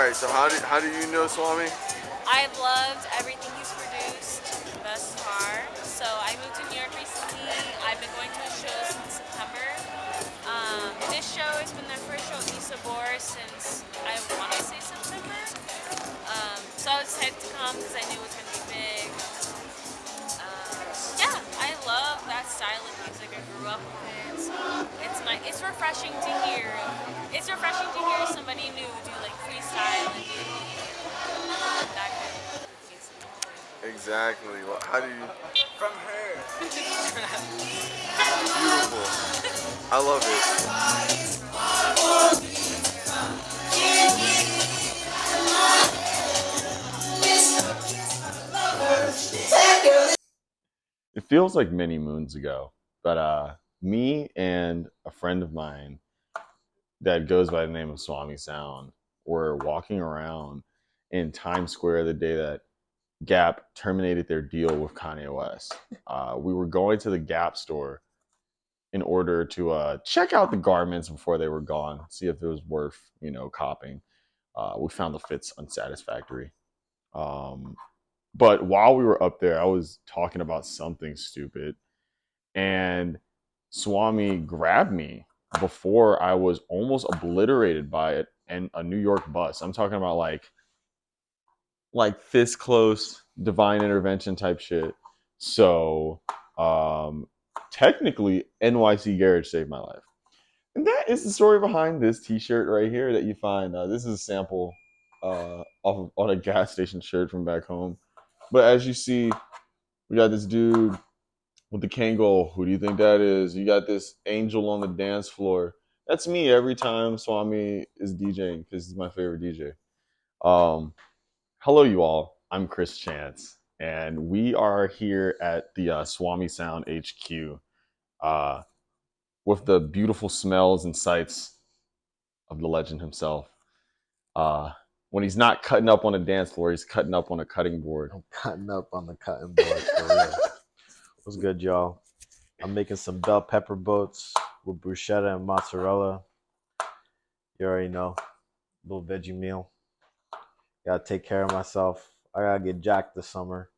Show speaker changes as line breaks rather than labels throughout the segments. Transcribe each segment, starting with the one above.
right, so how do you know Swami?
I've loved everything he's produced thus far. So I moved to New York recently. I've been going to his shows since September. This show has been their first show at Misa Bor since I want to say September. So I was excited to come because I knew it was going to be big. Yeah, I love that style of music. I grew up with it. It's refreshing to hear. It's refreshing to hear somebody new do like freestyle and that kind of music.
Exactly. Well, how do you?
From her.
Beautiful. I love it.
It feels like many moons ago, but me and a friend of mine that goes by the name of Swami Sound were walking around in Times Square the day that Gap terminated their deal with Kanye West. We were going to the Gap store in order to check out the garments before they were gone, see if it was worth, copping. We found the fits unsatisfactory. But while we were up there, I was talking about something stupid, and Swami grabbed me before I was almost obliterated by it and a New York bus. I'm talking about like fist close divine intervention type shit. So technically NYC Garage saved my life. And that is the story behind this t-shirt right here that you find. This is a sample on a gas station shirt from back home. But as you see, we got this dude with the Kangol. Who do you think that is? You got this angel on the dance floor. That's me every time Swami is DJing because he's my favorite DJ. Hello, you all. I'm Chris Chance, and we are here at the Swami Sound HQ with the beautiful smells and sights of the legend himself. When he's not cutting up on a dance floor, he's cutting up on a cutting board.
I'm cutting up on the cutting board for real. What's good, y'all? I'm making some bell pepper boats with bruschetta and mozzarella. You already know. Little veggie meal. Gotta take care of myself. I gotta get jacked this summer.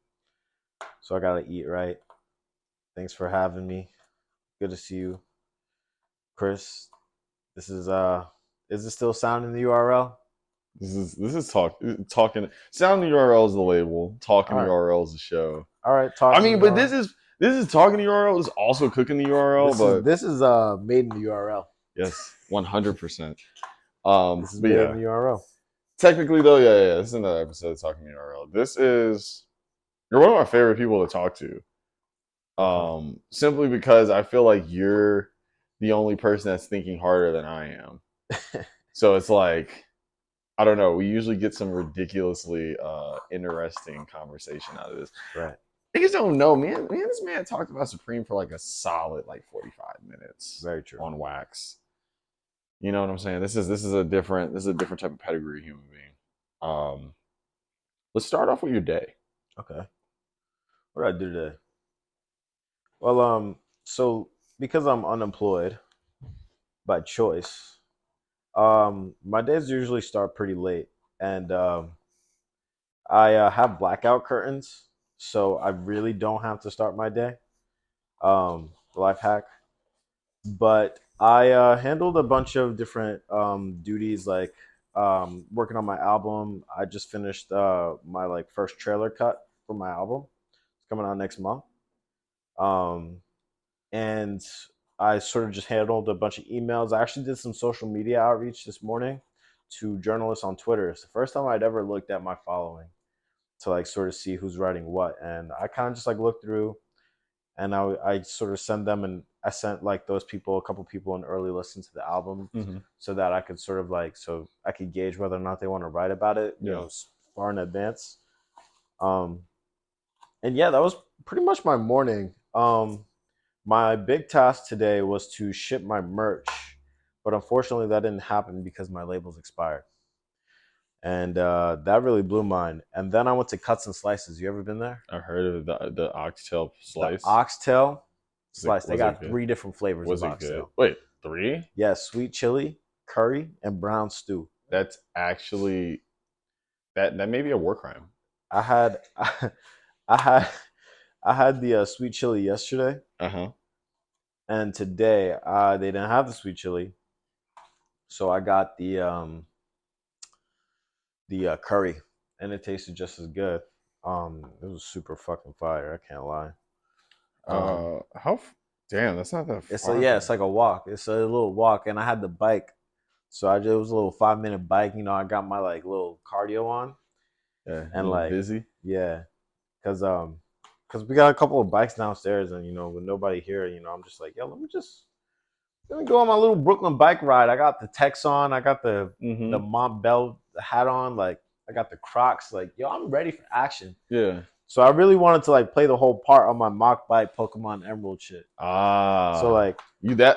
So I gotta eat right. Thanks for having me. Good to see you. Chris, this is it still Sound in the URL?
This is talking. Sound the URL is the label. Talking the URL is the show.
All right,
I mean, but this is talking the URL is also cooking the URL.
This is made in the URL.
Yes, 100%.
This is made in the URL.
Technically, though, yeah. This is another episode of Talking the URL. You're one of my favorite people to talk to. Simply because I feel like you're the only person that's thinking harder than I am. So it's like, I don't know. We usually get some ridiculously interesting conversation out of this.
Right.
I just don't know, man. This man talked about Supreme for like a solid 45 minutes.
Very true.
On wax. You know what I'm saying? This is a different type of pedigree human being. Let's start off with your day.
Okay. What did I do today? Well, so because I'm unemployed by choice, my days usually start pretty late, and I have blackout curtains, so I really don't have to start my day. Life hack. But I handled a bunch of different duties, like working on my album. I just finished my first trailer cut for my album. It's coming out next month. And I sort of just handled a bunch of emails. I actually did some social media outreach this morning to journalists on Twitter. It's the first time I'd ever looked at my following to sort of see who's writing what. And I kind of just looked through, and I sort of send them, and I sent those people, a couple people, an early listen to the album, so that I could sort of so I could gauge whether or not they want to write about it, you know, far in advance. And yeah, that was pretty much my morning. My big task today was to ship my merch, but unfortunately that didn't happen because my labels expired. And that really blew mine. And then I went to Cuts and Slices. You ever been there?
I heard of the oxtail slice.
The oxtail slice. They got 3 different flavors of oxtail.
Wait, 3?
Yeah, sweet chili, curry, and brown stew.
That's actually That may be a war crime.
I had I had I had the sweet chili yesterday,
Uh-huh.
and today they didn't have the sweet chili, so I got the curry, and it tasted just as good. It was super fucking fire. I can't lie.
Damn, that's not that
It's
far.
it's like a walk. It's a little walk, and I had the bike, so it was a little 5 minute bike. You know, I got my like little cardio on,
Yeah,
and like
busy.
yeah, cause we got a couple of bikes downstairs, and with nobody here, I'm just like, yo, let me go on my little Brooklyn bike ride. I got the Tex on, I got the
Mm-hmm.
Mont Bell hat on, like I got the Crocs, like yo, I'm ready for action.
Yeah.
So I really wanted to like play the whole part on my mock bike Pokemon Emerald shit. So like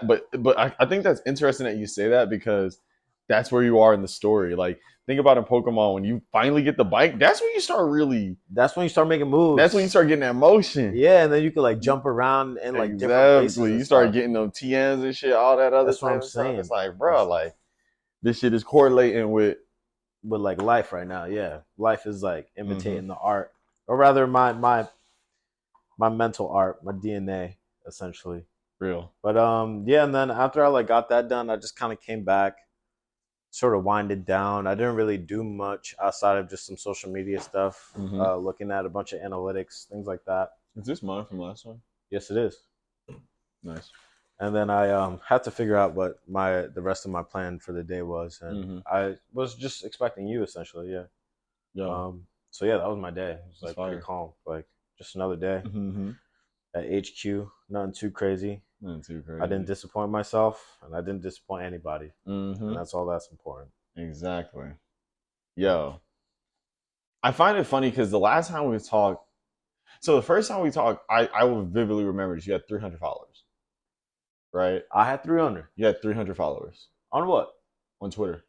but I think that's interesting that you say that because that's where you are in the story. Like think about in Pokemon when you finally get the bike, that's when you start really.
that's when you start making moves.
That's when you start getting that motion.
Yeah, and then you could like jump around in like different places.
Exactly.
And
You start
stuff.
getting them TNs and shit, all that other
That's what
type
I'm
of stuff.
saying.
It's like, bro, like this shit is correlating with
like life right now. Yeah, life is like imitating the art, or rather my mental art, my DNA, essentially.
real.
But yeah, and then after I like got that done, I just kind of came back, sort of winded down. I didn't really do much outside of just some social media stuff, looking at a bunch of analytics, things like that.
Is this mine from last time?
Yes, it is.
Nice.
And then I had to figure out what the rest of my plan for the day was, and I was just expecting you essentially. Yeah.
Yeah.
So yeah, that was my day. It was like
fire.
pretty calm, like just another day
Mm-hmm.
at HQ. Nothing too crazy.
Not too crazy.
I didn't disappoint myself, and I didn't disappoint anybody,
Mm-hmm.
and that's all that's important.
Exactly. Yo, I find it funny because the last time we talked, so the first time we talked, I will vividly remember that you had 300 followers, right?
I had 300.
You had 300 followers
On what?
on Twitter.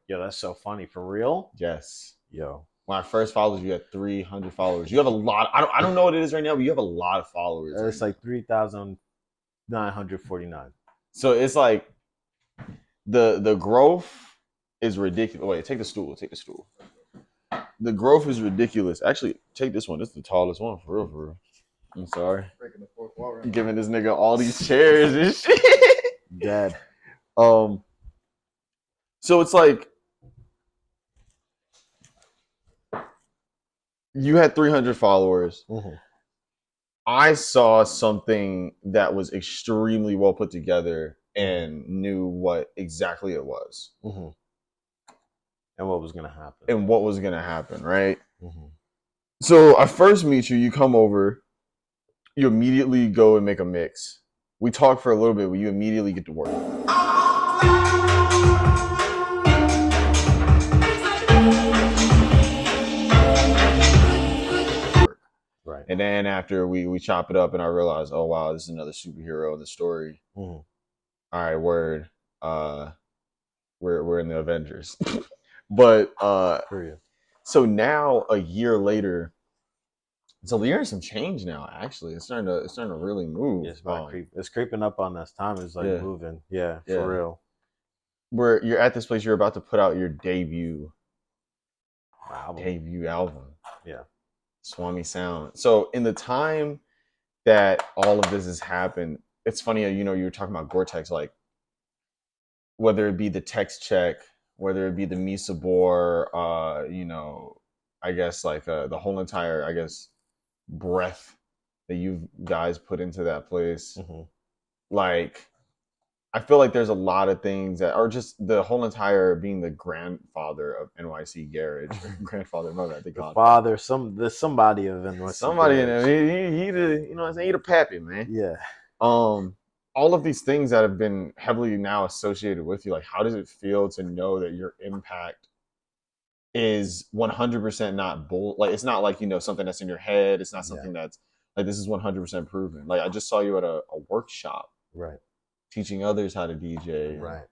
Yo, that's so funny. For real?
Yes.
Yo.
When I first followed you, you had 300 followers. You have a lot. I don't know what it is right now, but you have a lot of followers.
It's like 3,949.
So it's like the growth is ridiculous. Wait, take the stool. Take the stool. The growth is ridiculous. Actually, take this one. This is the tallest one, for real, for real. I'm sorry.
Breaking the fourth wall.
I'm giving this nigga all these chairs and shit.
Dead.
So it's like you had 300 followers.
Mm-hmm.
I saw something that was extremely well put together and knew what exactly it was.
Mm-hmm. And what was gonna happen.
And what was gonna happen, right?
Mm-hmm.
So I first meet you, you come over, you immediately go and make a mix. We talk for a little bit, but you immediately get to work.
Right.
And then after we chop it up and I realize, oh wow, this is another superhero in the story.
Mm-hmm.
All right, word. We're in the Avengers. But so now a year later, so the year has some change now. Actually, it's starting to really move.
It's creeping up on us. Time is like moving. Yeah, for real.
Where you're at this place, you're about to put out your debut album.
Yeah,
Swami Sound. So in the time that all of this has happened, it's funny. You were talking about Gore-Tex, like whether it be the text check, whether it be the Misa Bor, I guess like the whole entire, I guess, breath that you guys put into that place.
Mm-hmm.
Like, I feel like there's a lot of things that are just the whole entire being the grandfather of NYC Garage. Grandfather, my bad.
The father, there's somebody of NYC.
Somebody in there. He the, you know what I'm saying? He the pappy, man.
Yeah.
All of these things that have been heavily now associated with you, like how does it feel to know that your impact is 100% not bull? Like it's not like something that's in your head. It's not something that's like this is 100% proven. Like I just saw you at a workshop,
right, teaching
others how to DJ.
Right.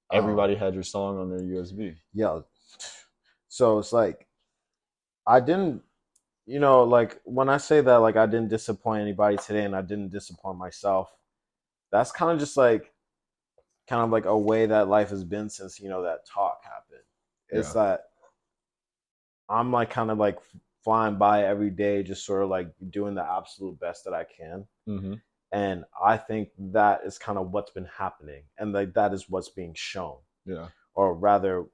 Everybody had your song on their USB.
Yeah. So it's like I didn't, like when I say that, like I didn't disappoint anybody today, and I didn't disappoint myself. That's kind of just like a way that life has been since that talk happened. It's that I'm like kind of like flying by every day, just sort of like doing the absolute best that I can.
Mm-hmm.
And I think that is kind of what's been happening, and like that is what's being shown,
Yeah.
or rather,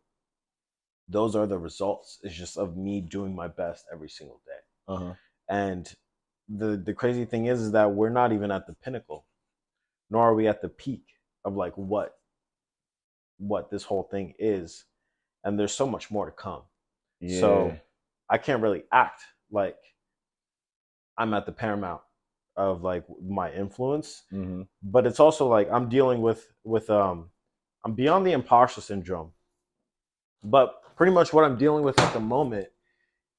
those are the results. It's just of me doing my best every single day.
Uh-huh.
And the crazy thing is that we're not even at the pinnacle, nor are we at the peak of like what this whole thing is, and there's so much more to come.
Yeah.
So I can't really act like I'm at the paramount of like my influence,
Mm-hmm.
but it's also like I'm dealing with I'm beyond the imposter syndrome, but pretty much what I'm dealing with at the moment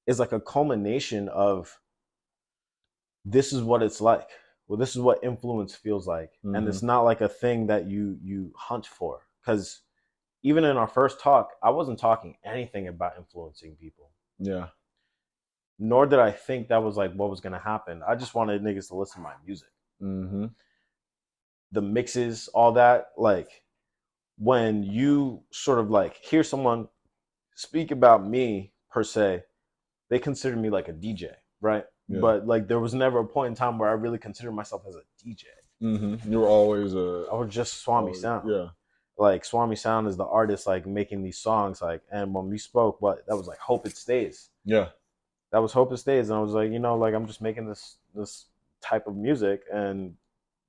is like a culmination of this is what it's like. Well, this is what influence feels like, and
Mm-hmm.
it's not like a thing that you hunt for. Because even in our first talk, I wasn't talking anything about influencing people.
Yeah.
Nor did I think that was like what was gonna happen. I just wanted niggas to listen to my music.
Mm-hmm.
The mixes, all that. Like when you sort of like hear someone speak about me per se, they consider me like a DJ, right?
Yeah.
But like there was never a point in time where I really considered myself as a DJ.
Mm-hmm. You were always
I was just Swami Sound.
Yeah.
Like Swami Sound is the artist like making these songs, like, and when we spoke, what that was like Hope It Stays.
Yeah.
That was Hope It Stays. And I was like, like I'm just making this type of music, and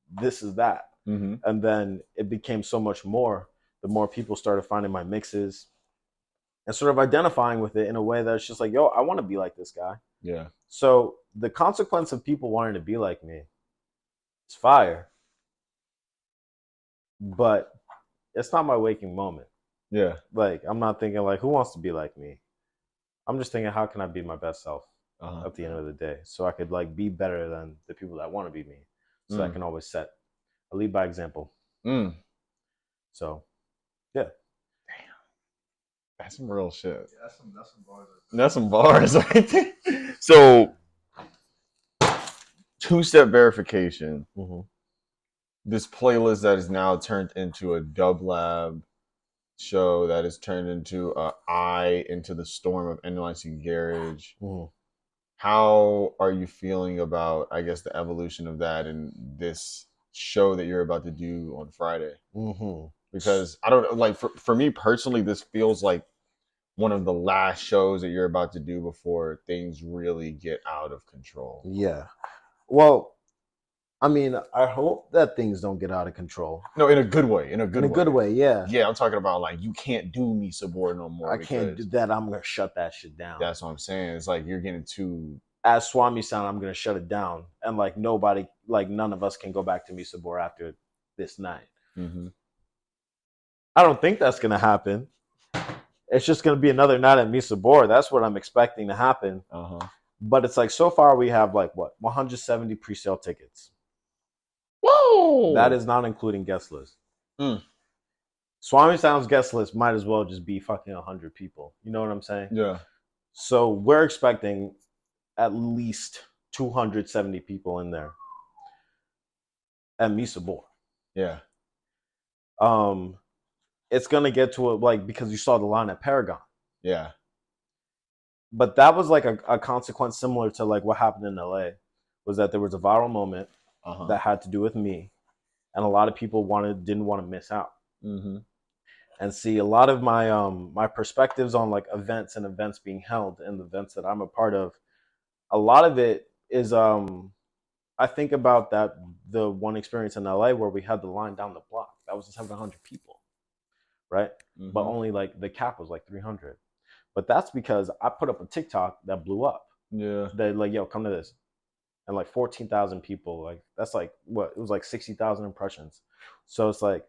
this is that.
Mm-hmm.
And then it became so much more the more people started finding my mixes and sort of identifying with it in a way that's just like, yo, I want to be like this guy.
Yeah.
So the consequence of people wanting to be like me is fire, but it's not my waking moment.
Yeah.
Like I'm not thinking like, who wants to be like me? I'm just thinking, how can I be my best self at the end of the day, so I could like be better than the people that want to be me, so I can always I lead by example. So yeah,
that's some real shit.
Yeah, that's some bars.
That's some bars right there. So, two-step verification.
mm-hmm.
This playlist that is now turned into a Dub Lab show that is turned into a Eye into the Storm of NYC Garage.
Mm-hmm.
How are you feeling about, I guess, the evolution of that and this show that you're about to do on Friday?
Mm-hmm.
Because I don't know, like for me personally, this feels like one of the last shows that you're about to do before things really get out of control.
Yeah. Well, I mean, I hope that things don't get out of control.
No, in a good way. In a good
way, yeah.
Yeah, I'm talking about like you can't do me Sabor no more.
I can't do that. I'm gonna shut that shit down.
That's what I'm saying. It's like you're getting too.
As Swami Sound, I'm gonna shut it down, and like nobody, like none of us can go back to me Sabor after this night.
Mm-hmm.
I don't think that's gonna happen. It's just gonna be another night at Misa Bor. That's what I'm expecting to happen. But it's like so far we have like what 170 pre-sale tickets.
Whoa!
That is not including guest list. Swami Sound's guest list might as well just be fucking 100 people. You know what I'm saying?
Yeah.
So we're expecting at least 270 people in there at Misa Bor.
Yeah.
It's gonna get to it like because you saw the line at Paragon.
Yeah.
But that was like a consequence similar to like what happened in LA, was that there was a viral moment that had to do with me, and a lot of people didn't want to miss out.
Mm-hmm.
And see, a lot of my my perspectives on like events and events being held and the events that I'm a part of, a lot of it is I think about the one experience in LA where we had the line down the block. That was 700 people, right?
Mm-hmm.
But only like the cap was like 300. But that's because I put up a TikTok that blew up.
Yeah.
They're like, yo, come to this. And like 14,000 people, like that's like what? It was like 60,000 impressions. So it's like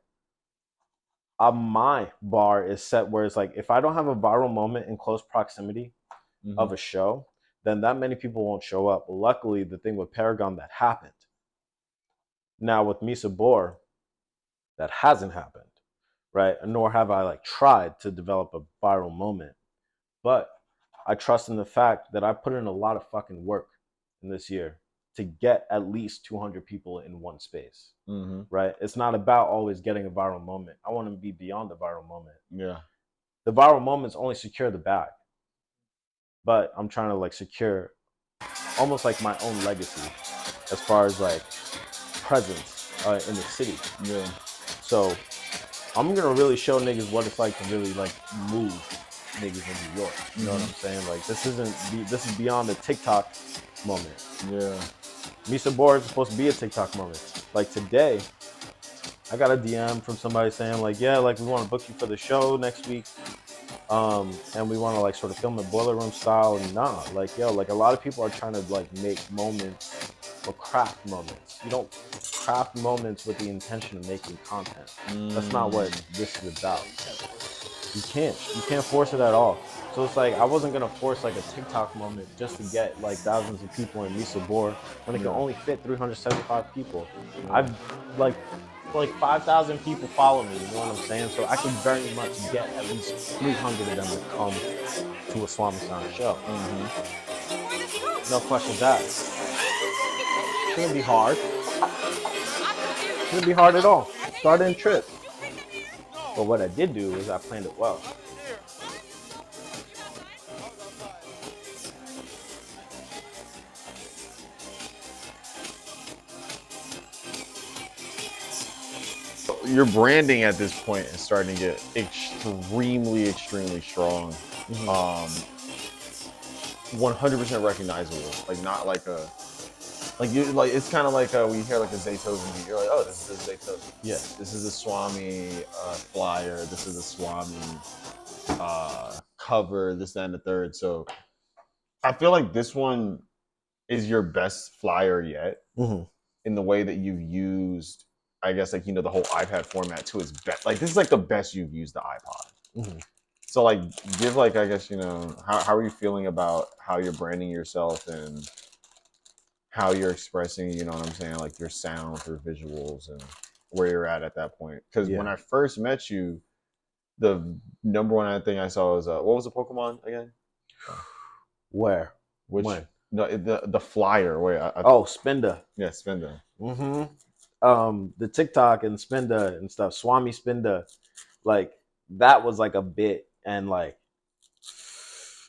my bar is set where it's like, if I don't have a viral moment in close proximity of a show, then that many people won't show up. Luckily, the thing with Paragon that happened. Now with Misa Bor, that hasn't happened, right? Nor have I like tried to develop a viral moment. But I trust in the fact that I put in a lot of fucking work in this year to get at least 200 people in one space, right? It's not about always getting a viral moment. I want to be beyond the viral moment.
Yeah.
The viral moments only secure the bag. but I'm trying to like secure almost like my own legacy as far as like presence in the city.
Yeah.
So I'm gonna really show niggas what it's like to really like move niggas in New York. You know what I'm saying? Like this is beyond the TikTok moment.
Yeah.
Misa Board is supposed to be a TikTok moment. Like today, I got a DM from somebody saying like, yeah, like we want to book you for the show next week. And we want to like sort of film it boiler room style. And nah, like yo, like a lot of people are trying to like make moments or craft moments. You don't craft moments with the intention of making content. That's not what this is about. You can't force it at all. So it's like I wasn't gonna force like a TikTok moment just to get like thousands of people in Misa Board when it can only fit 375 people. I've like 5,000 people follow me, you know what I'm saying? So I can very much get at least 300 of them to come to a Swami Sound show. No questions asked. Shouldn't be hard. Shouldn't be hard at all. Start in trip. But what I did do is I planned it well.
Your branding at this point is starting to get extremely strong. 100% recognizable. Like not like a like it's kind of like when you hear like a Zaytoven beat, you're like, oh, this is a Zaytoven.
Yeah.
This is a Swami flyer. This is a Swami cover. This, that, and the third. So I feel like this one is your best flyer yet in the way that you've used, I guess, like, you know, the whole iPad format to its best. Like, this is like the best you've used the iPod. So, like, give, like, I guess, you know, how are you feeling about how you're branding yourself and how you're expressing, you know what I'm saying, like, your sound through visuals and where you're at that point? Because when I first met you, the number one thing I saw was, what was the Pokemon again?
Where?
Which?
When?
No, the flyer. Wait,
Spinda.
Yeah, Spinda.
The TikTok and Spinda and stuff, Swami Spinda, like that was like a bit. And like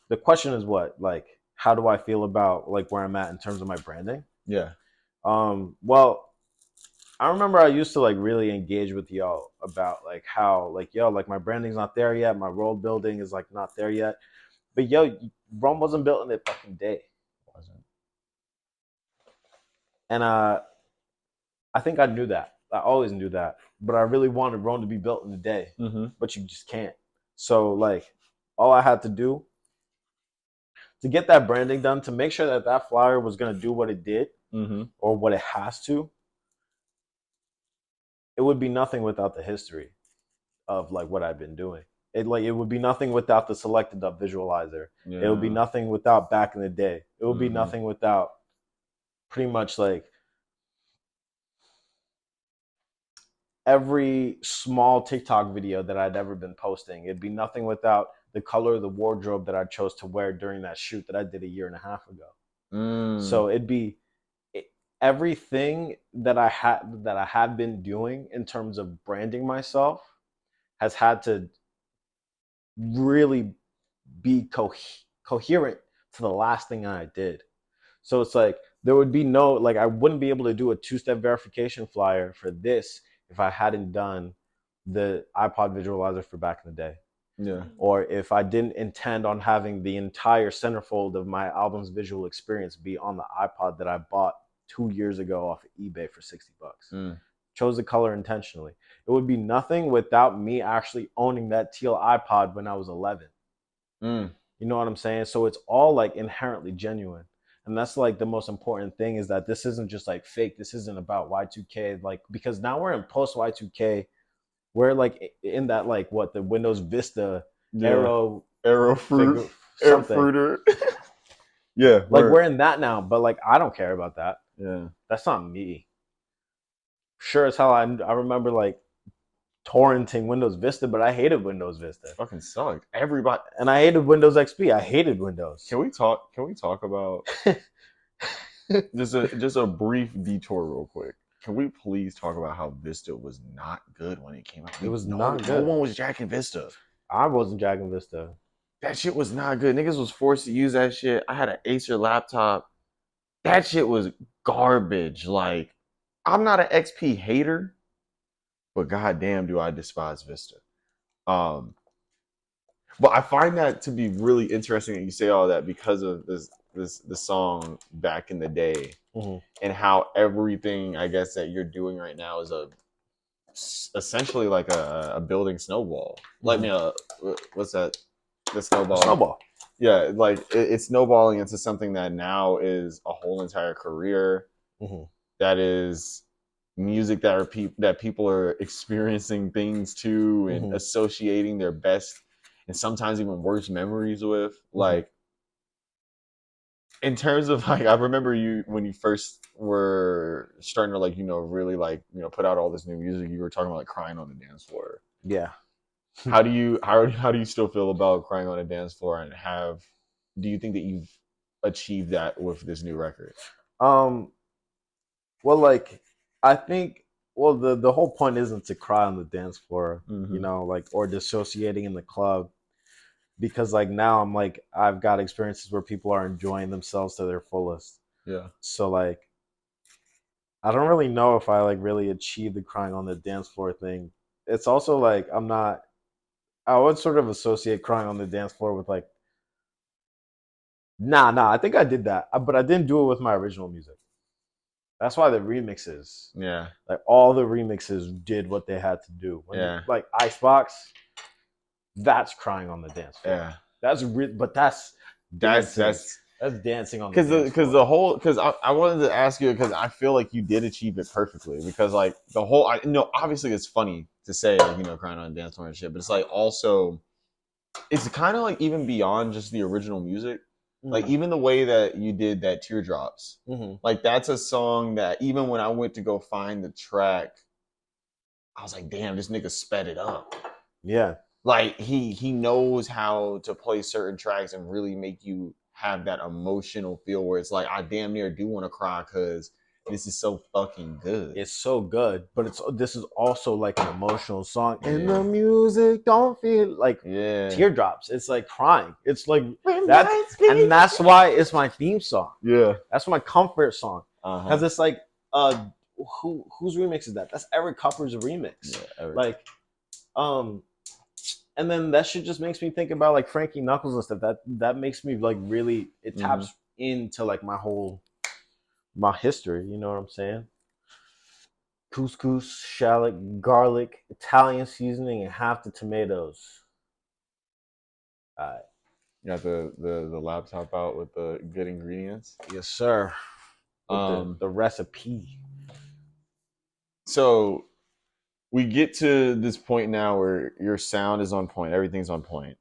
the question is what? Like, how do I feel about like where I'm at in terms of my branding?
Yeah.
Well, I remember I used to like really engage with y'all about like how like yo, like my branding's not there yet, my world building is like not there yet. But yo, Rome wasn't built in a fucking day. It wasn't. And I think I knew that. I always knew that. But I really wanted Rome to be built in a day. But you just can't. So like all I had to do to get that branding done, to make sure that that flyer was going to do what it did or what it has to, it would be nothing without the history of like what I've been doing. It would be nothing without the selected up visualizer. Yeah. It would be nothing without back in the day. It would be nothing without pretty much like every small TikTok video that I'd ever been posting. It'd be nothing without the color of the wardrobe that I chose to wear during that shoot that I did 1.5 years ago. So it'd be everything that I have been doing in terms of branding myself has had to really be coherent to the last thing I did. So it's like there would be no, like I wouldn't be able to do a 2-step verification flyer for this if I hadn't done the iPod visualizer for back in the day.
Yeah.
Or if I didn't intend on having the entire centerfold of my album's visual experience be on the iPod that I bought 2 years ago off of eBay for $60. Chose the color intentionally. It would be nothing without me actually owning that teal iPod when I was 11. You know what I'm saying? So it's all like inherently genuine. And that's like the most important thing, is that this isn't just like fake. This isn't about Y2K. Like, because now we're in post Y2K. We're like in that, like, what, the Windows Vista Arrow
fruiter. Yeah.
Like we're in that now, but like I don't care about that.
Yeah.
That's not me. Sure as hell I remember like torrenting Windows Vista, but I hated Windows Vista.
It fucking sucked. Everybody.
And I hated Windows XP. I hated Windows.
Can we talk about just a brief detour real quick? Can we please talk about how Vista was not good when it came out?
It was not good.
No one was jacking Vista.
I wasn't jacking Vista.
that shit was not good. Niggas was forced to use that shit. I had an Acer laptop. That shit was garbage. Like, I'm not an XP hater, but goddamn, do I despise Vista. But I find that to be really interesting that you say all that because of the song back in the day, and how everything I guess that you're doing right now is essentially like a building snowball. Like what's that? The snowball.
Snowball.
Yeah, like it's snowballing into something that now is a whole entire career. That is music that people are experiencing things to and associating their best and sometimes even worse memories with. Like, in terms of like, I remember you when you first were starting to like, really like, put out all this new music, you were talking about like crying on the dance floor.
Yeah.
How do you still feel about crying on a dance floor, and do you think that you've achieved that with this new record?
Well, like, I think, well, the whole point isn't to cry on the dance floor, like, or dissociating in the club, because like now I'm like, I've got experiences where people are enjoying themselves to their fullest.
Yeah.
So like, I don't really know if I like really achieved the crying on the dance floor thing. It's also like, I would sort of associate crying on the dance floor with like, nah, I think I did that, but I didn't do it with my original music. That's why the remixes, like all the remixes did what they had to do. Like Icebox, that's crying on the dance floor.
Yeah,
that's but that's dancing on the dance floor.
Because I wanted to ask you, because I feel like you did achieve it perfectly, because like the whole, obviously it's funny to say like, crying on a dance floor and shit, but it's like also it's kind of like even beyond just the original music. Like even the way that you did that Teardrops, like that's a song that even when I went to go find the track, I was like, damn, this nigga sped it up.
Yeah.
Like he knows how to play certain tracks and really make you have that emotional feel where it's like, I damn near do want to cry because this is so fucking good.
It's so good, but this is also like an emotional song, and the music don't feel like Teardrops. It's like crying. It's like that, and that's why it's my theme song.
Yeah,
that's my comfort song, because it's like, whose remix is that? That's Eric Cupper's remix. Yeah, Eric. Like, and then that shit just makes me think about like Frankie Knuckles and stuff. That makes me like really, it taps into like my history, you know what I'm saying? Couscous, shallot, garlic, Italian seasoning, and half the tomatoes. All right.
You got the laptop out with the good ingredients?
Yes, sir. With the recipe.
So we get to this point now where your sound is on point. Everything's on point.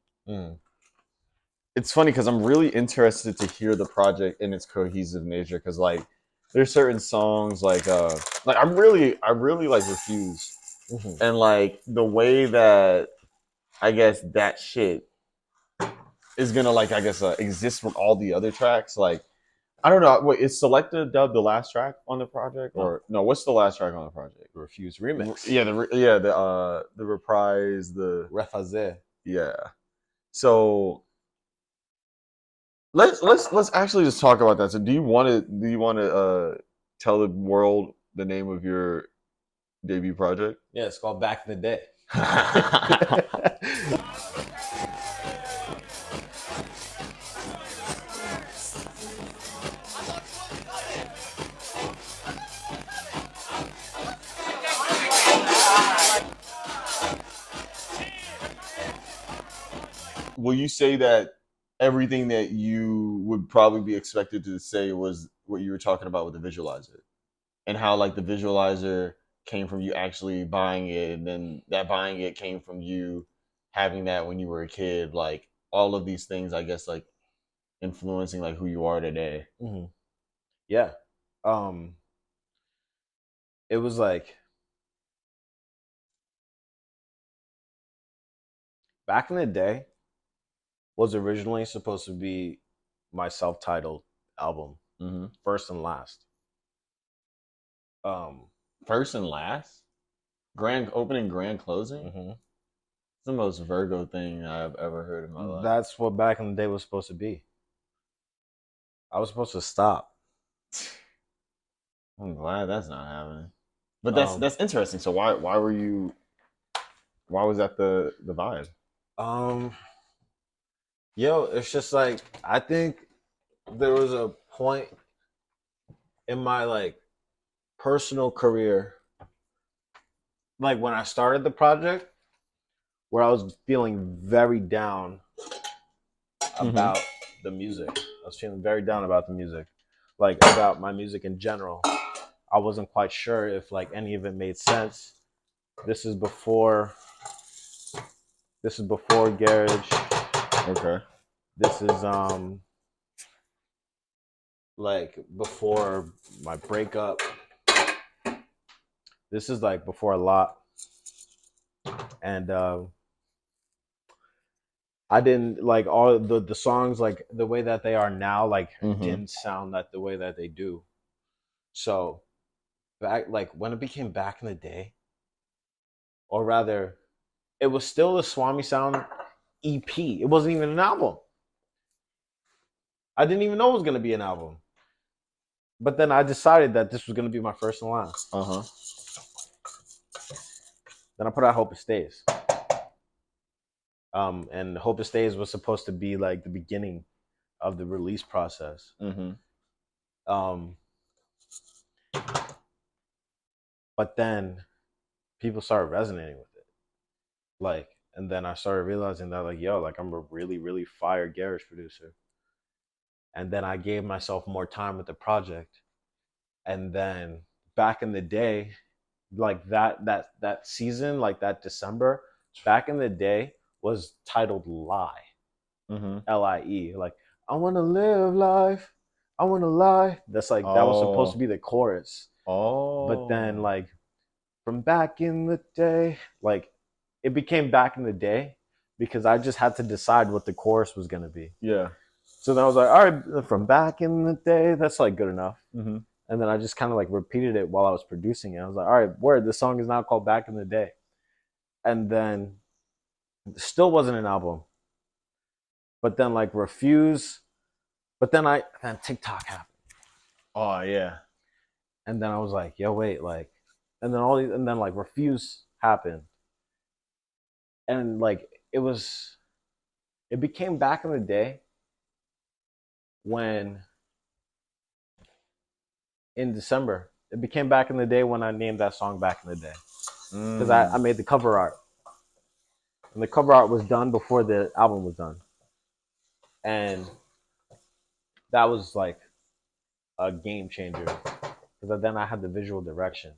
It's funny because I'm really interested to hear the project in its cohesive nature, because like there's certain songs like I really like Refuse, and like the way that I guess that shit is gonna like I guess exist with all the other tracks. Like I don't know. Wait, is Selecta Dub the last track on the project, or no? What's the last track on the project?
Refuse remix.
Yeah, the reprise, the
Refazer.
Yeah. So let's actually just talk about that. So do you want to tell the world the name of your debut project?
Yeah, it's called Back in the Day.
Will you say that everything that you would probably be expected to say was what you were talking about with the visualizer, and how like the visualizer came from you actually buying it, and then that buying it came from you having that when you were a kid, like all of these things, I guess, like influencing like who you are today?
Yeah. It was like Back in the Day was originally supposed to be my self-titled album, first and last.
First and last, grand opening, grand closing. the most Virgo thing I've ever heard in my life.
That's what back in the day was supposed to be. I was supposed to stop.
I'm glad that's not happening. But that's interesting. So why was that the vibe?
Yo, it's just like I think there was a point in my like personal career, like when I started the project, where I was feeling very down about the music. I was feeling very down about the music, like about my music in general. I wasn't quite sure if like any of it made sense. This is before Garage.
Okay.
This is like before my breakup. This is like before a lot. And I didn't like all the songs like the way that they are now, like didn't sound like the way that they do. So back like when it became back in the day, or rather, it was still the Swami Sound EP. It wasn't even an album. I didn't even know it was gonna be an album. But then I decided that this was gonna be my first and last. Then I put out Hope It Stays. And Hope It Stays was supposed to be like the beginning of the release process. But then people started resonating with it. Like, and then I started realizing that like, yo, like I'm a really, really fire garage producer. And then I gave myself more time with the project. And then back in the day, like that season, like that December, back in the day was titled Lie. Lie. Like, I wanna live life. I wanna lie. That's like that was supposed to be the chorus. But then like from back in the day, like it became back in the day because I just had to decide what the chorus was gonna be.
Yeah.
So then I was like, all right, from back in the day, that's like good enough. And then I just kind of like repeated it while I was producing it. I was like, all right, word, this song is now called Back in the Day. And then it still wasn't an album. But then like Refuse, but then TikTok happened.
Oh yeah.
And then I was like, yo, wait, like, and then like Refuse happened. And like it became back in the day when in December. It became back in the day when I named that song Back in the Day. Because I made the cover art. And the cover art was done before the album was done. And that was like a game changer. Because then I had the visual direction.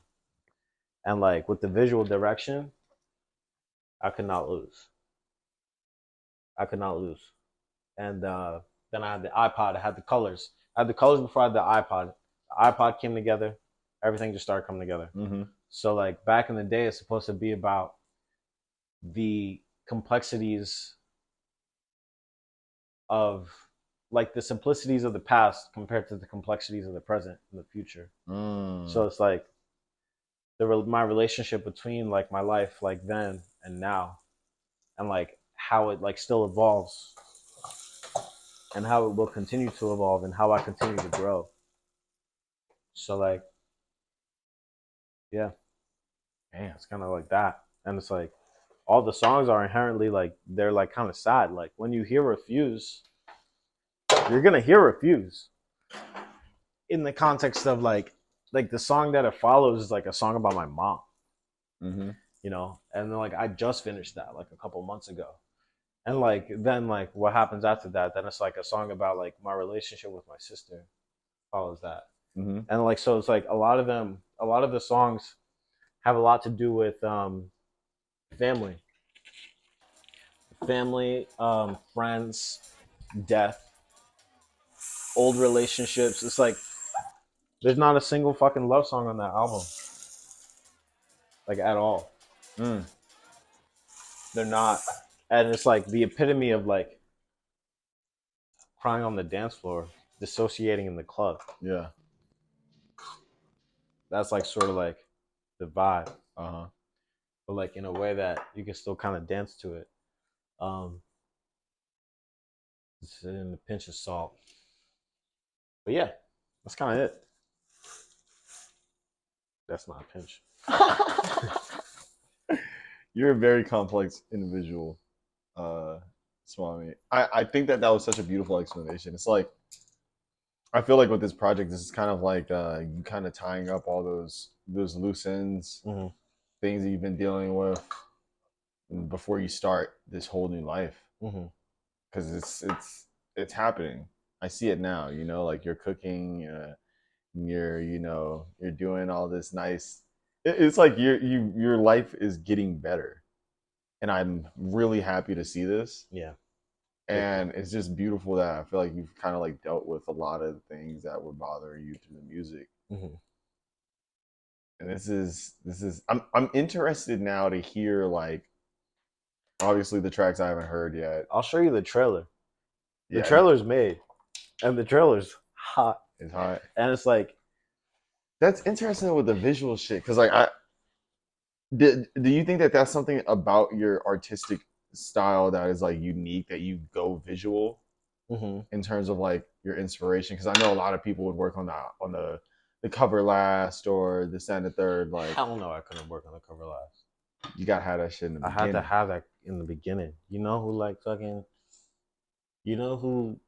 And like with the visual direction, I could not lose. And then I had the iPod. I had the colors. I had the colors before I had the iPod. The iPod came together. Everything just started coming together. So like back in the day, it's supposed to be about the complexities of like the simplicities of the past compared to the complexities of the present and the future. So it's like my relationship between like my life like then and now, and like how it like still evolves and how it will continue to evolve and how I continue to grow. So like, yeah, it's kind of like that. And it's like all the songs are inherently like they're like kind of sad. Like when you hear Refuse, you're gonna hear Refuse in the context of like the song that it follows is like a song about my mom. You know, and then like I just finished that like a couple months ago. And like then like what happens after that, then it's like a song about like my relationship with my sister follows that. And like so it's like a lot of the songs have a lot to do with family, friends, death, old relationships. It's like there's not a single fucking love song on that album, like at all. They're not. And it's like the epitome of like crying on the dance floor, dissociating in the club.
Yeah.
That's like sort of like the vibe. but like in a way that you can still kind of dance to it. It's in a pinch of salt. But yeah, that's kind of it. That's not a pinch.
You're a very complex individual, Swami. I think that was such a beautiful explanation. It's like, I feel like with this project, this is kind of like you kind of tying up all those loose ends, things that you've been dealing with before you start this whole new life. Because it's happening. I see it now. You know, like you're cooking, you're doing all this nice. It's like your life is getting better, and I'm really happy to see this.
Yeah.
And it's just beautiful that I feel like you've kind of like dealt with a lot of things that were bothering you through the music. And this is I'm interested now to hear, like, obviously the tracks I haven't heard yet.
I'll show you the trailer. The trailer's made, and the trailer's hot.
It's hot,
and it's like,
that's interesting with the visual shit, because like do you think that that's something about your artistic style that is like unique, that you go visual in terms of like your inspiration? Because I know a lot of people would work on the cover last or the and the third. Like,
hell no, I couldn't work on the cover last.
You gotta have that shit in the beginning.
I had to have that in the beginning. You know who like fucking, you know who,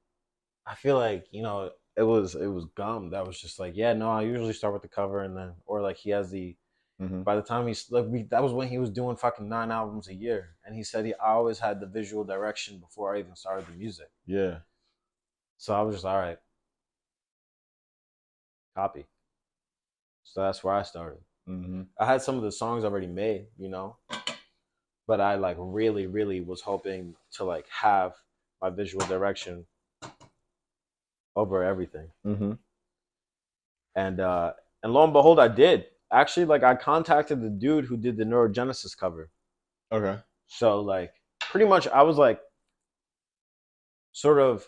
I feel like, you know, it was Gum that was just like, yeah, no, I usually start with the cover, and then, or like he has the, by the time he's like, that was when he was doing fucking 9 albums a year, and he said I always had the visual direction before I even started the music.
Yeah.
So I was just, all right, copy. So that's where I started. I had some of the songs already made, you know, but I like really, really was hoping to like have my visual direction over everything. And lo and behold, I did. Actually, like, I contacted the dude who did the Neurogenesis cover.
Okay.
So like, pretty much I was like, sort of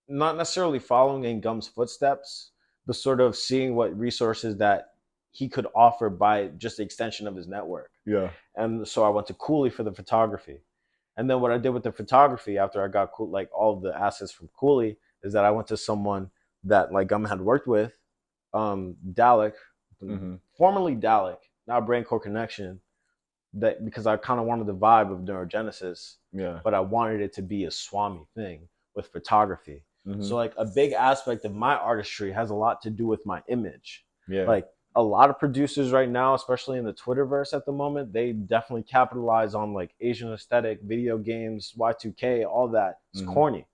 not necessarily following in Gum's footsteps, but sort of seeing what resources that he could offer by just the extension of his network.
Yeah.
And so I went to Cooley for the photography. And then what I did with the photography after I got like all of the assets from Cooley is that I went to someone that like Gum had worked with, Dalek, formerly Dalek, now Braincore Connection, that because I kind of wanted the vibe of Neurogenesis, but I wanted it to be a Swami thing with photography. So like a big aspect of my artistry has a lot to do with my image. Like a lot of producers right now, especially in the Twitterverse at the moment, they definitely capitalize on like Asian aesthetic, video games, Y2K, all that. It's corny.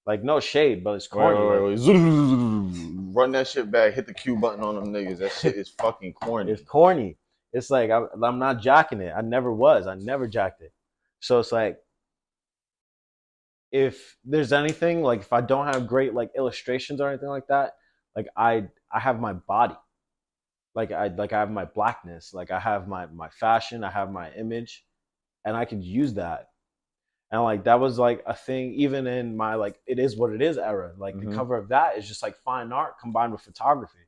Like, no shade, but it's corny.
Wait. Run that shit back. Hit the Q button on them niggas. That shit is fucking corny.
It's corny. It's like, I'm not jacking it. I never was. I never jacked it. So it's like, if there's anything, like if I don't have great like illustrations or anything like that, like I have my body. Like I have my blackness. Like I have my fashion. I have my image. And I could use that. And like that was like a thing even in my like It Is What It Is era. Like the cover of that is just like fine art combined with photography.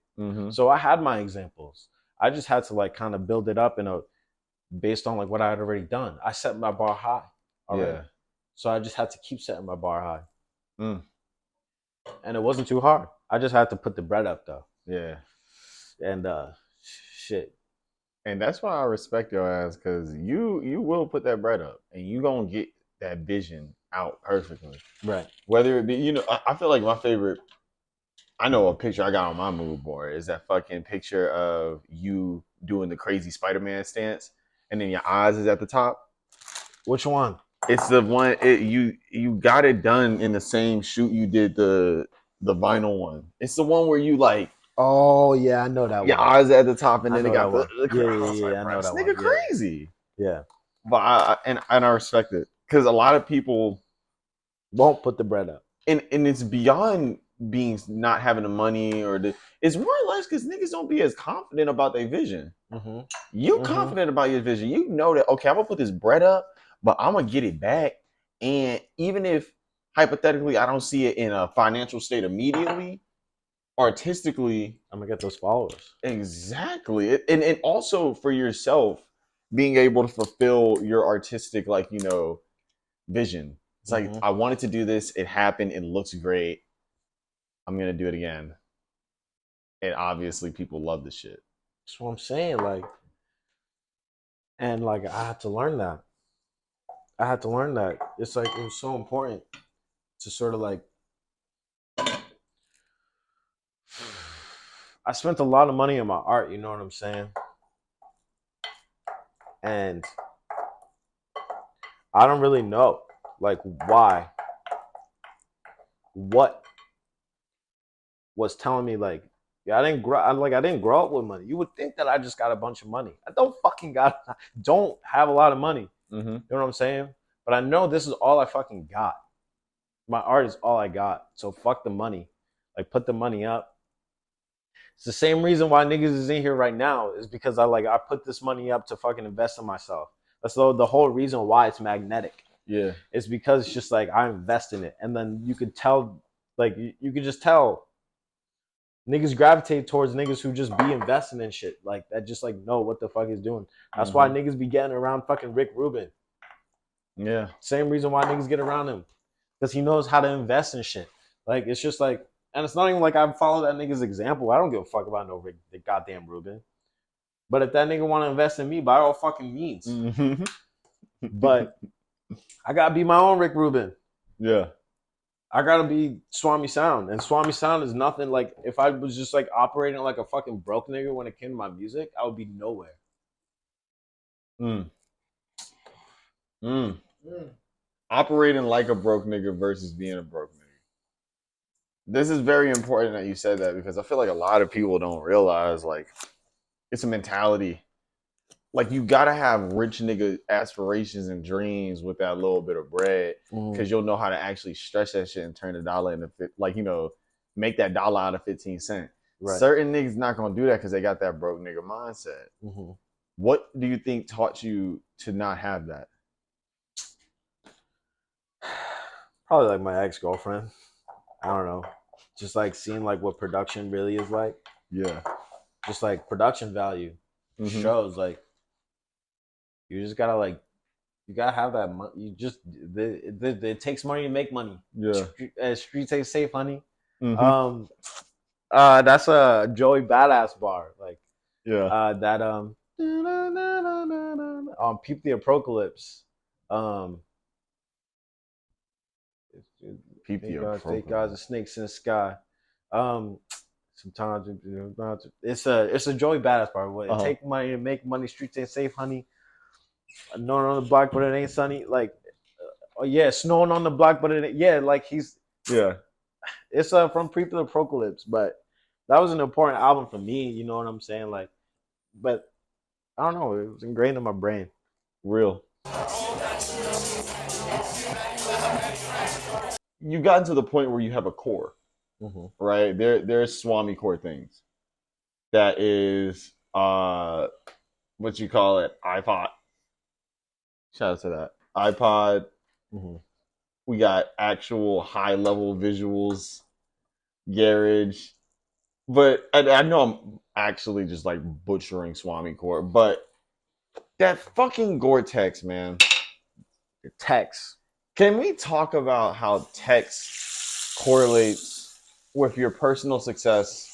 So I had my examples. I just had to like kind of build it up based on like what I had already done. I set my bar high already. Yeah. So I just had to keep setting my bar high. And it wasn't too hard. I just had to put the bread up though.
Yeah.
And shit.
And that's why I respect your ass, because you will put that bread up and you gonna get that vision out perfectly.
Right.
Whether it be, you know, I feel like my favorite, I know a picture I got on my mood board is that fucking picture of you doing the crazy Spider-Man stance and then your eyes is at the top.
Which one?
It's the one, you got it done in the same shoot you did the vinyl one. It's the one where you like,
oh yeah, I know that
your
one.
Eyes at the top and then they got the
yeah, I know that
nigga
one.
crazy.
Yeah.
But I respect it. Because a lot of people
won't put the bread up.
And it's beyond being not having the money it's more or less because niggas don't be as confident about their vision. You confident about your vision. You know that, okay, I'm going to put this bread up, but I'm going to get it back. And even if hypothetically I don't see it in a financial state immediately, artistically,
I'm going to get those followers.
Exactly. And also for yourself, being able to fulfill your artistic, like, vision. It's like, I wanted to do this. It happened. It looks great. I'm going to do it again. And obviously people love the shit.
That's what I'm saying. Like, and like, I had to learn that. It's like, it was so important to sort of like, I spent a lot of money on my art, you know what I'm saying? And I don't really know, like, why. What was telling me, like, yeah, I didn't grow up with money. You would think that I just got a bunch of money. I don't have a lot of money. You know what I'm saying? But I know this is all I fucking got. My art is all I got. So fuck the money. Like, put the money up. It's the same reason why niggas is in here right now is because I put this money up to fucking invest in myself. That's the whole reason why it's magnetic.
Yeah.
It's because it's just like I invest in it. And then you could tell, like, you could just tell niggas gravitate towards niggas who just be investing in shit. Like, that just like know what the fuck he's doing. That's why niggas be getting around fucking Rick Rubin.
Yeah.
Same reason why niggas get around him. Because he knows how to invest in shit. Like, it's just like, and it's not even like I follow that nigga's example. I don't give a fuck about no Rick, the goddamn Rubin. But if that nigga want to invest in me, by all fucking means. But I gotta be my own Rick Rubin.
Yeah.
I gotta be Swami Sound. And Swami Sound is nothing like, if I was just like operating like a fucking broke nigga when it came to my music, I would be nowhere.
Operating like a broke nigga versus being a broke nigga. This is very important that you said that, because I feel like a lot of people don't realize, like, it's a mentality. Like, you gotta have rich nigga aspirations and dreams with that little bit of bread, because you'll know how to actually stretch that shit and turn a dollar into, make that dollar out of 15 cents. Right. Certain niggas not gonna do that because they got that broke nigga mindset. What do you think taught you to not have that?
Probably like my ex-girlfriend. I don't know. Just like seeing like what production really is like.
Yeah.
Just like production value shows, like, you just gotta like, you gotta have that money. You just, it takes money to make money.
Yeah.
Streets ain't safe, honey. That's a Joey Badass bar. Like,
yeah.
That Peep the Apocalypse.
Peep the Apocalypse.
Fake gods and snakes in the sky. Sometimes it's a Joey Badass part. It take money to make money. Streets ain't safe, honey. Snowing on the block, but it ain't sunny. Like, snowing on the block, but it ain't. Yeah, like it's from Peep the Apocalypse. But that was an important album for me. You know what I'm saying? Like, but I don't know. It was ingrained in my brain.
Real. You gotten to the point where you have a core, right? There's Swami core things. That is, what you call it, iPod. Shout out to that. iPod. We got actual high level visuals, garage. But I know I'm actually just like butchering Swami core, but that fucking Gore-Tex, man.
Tex.
Can we talk about how Tex correlates with your personal success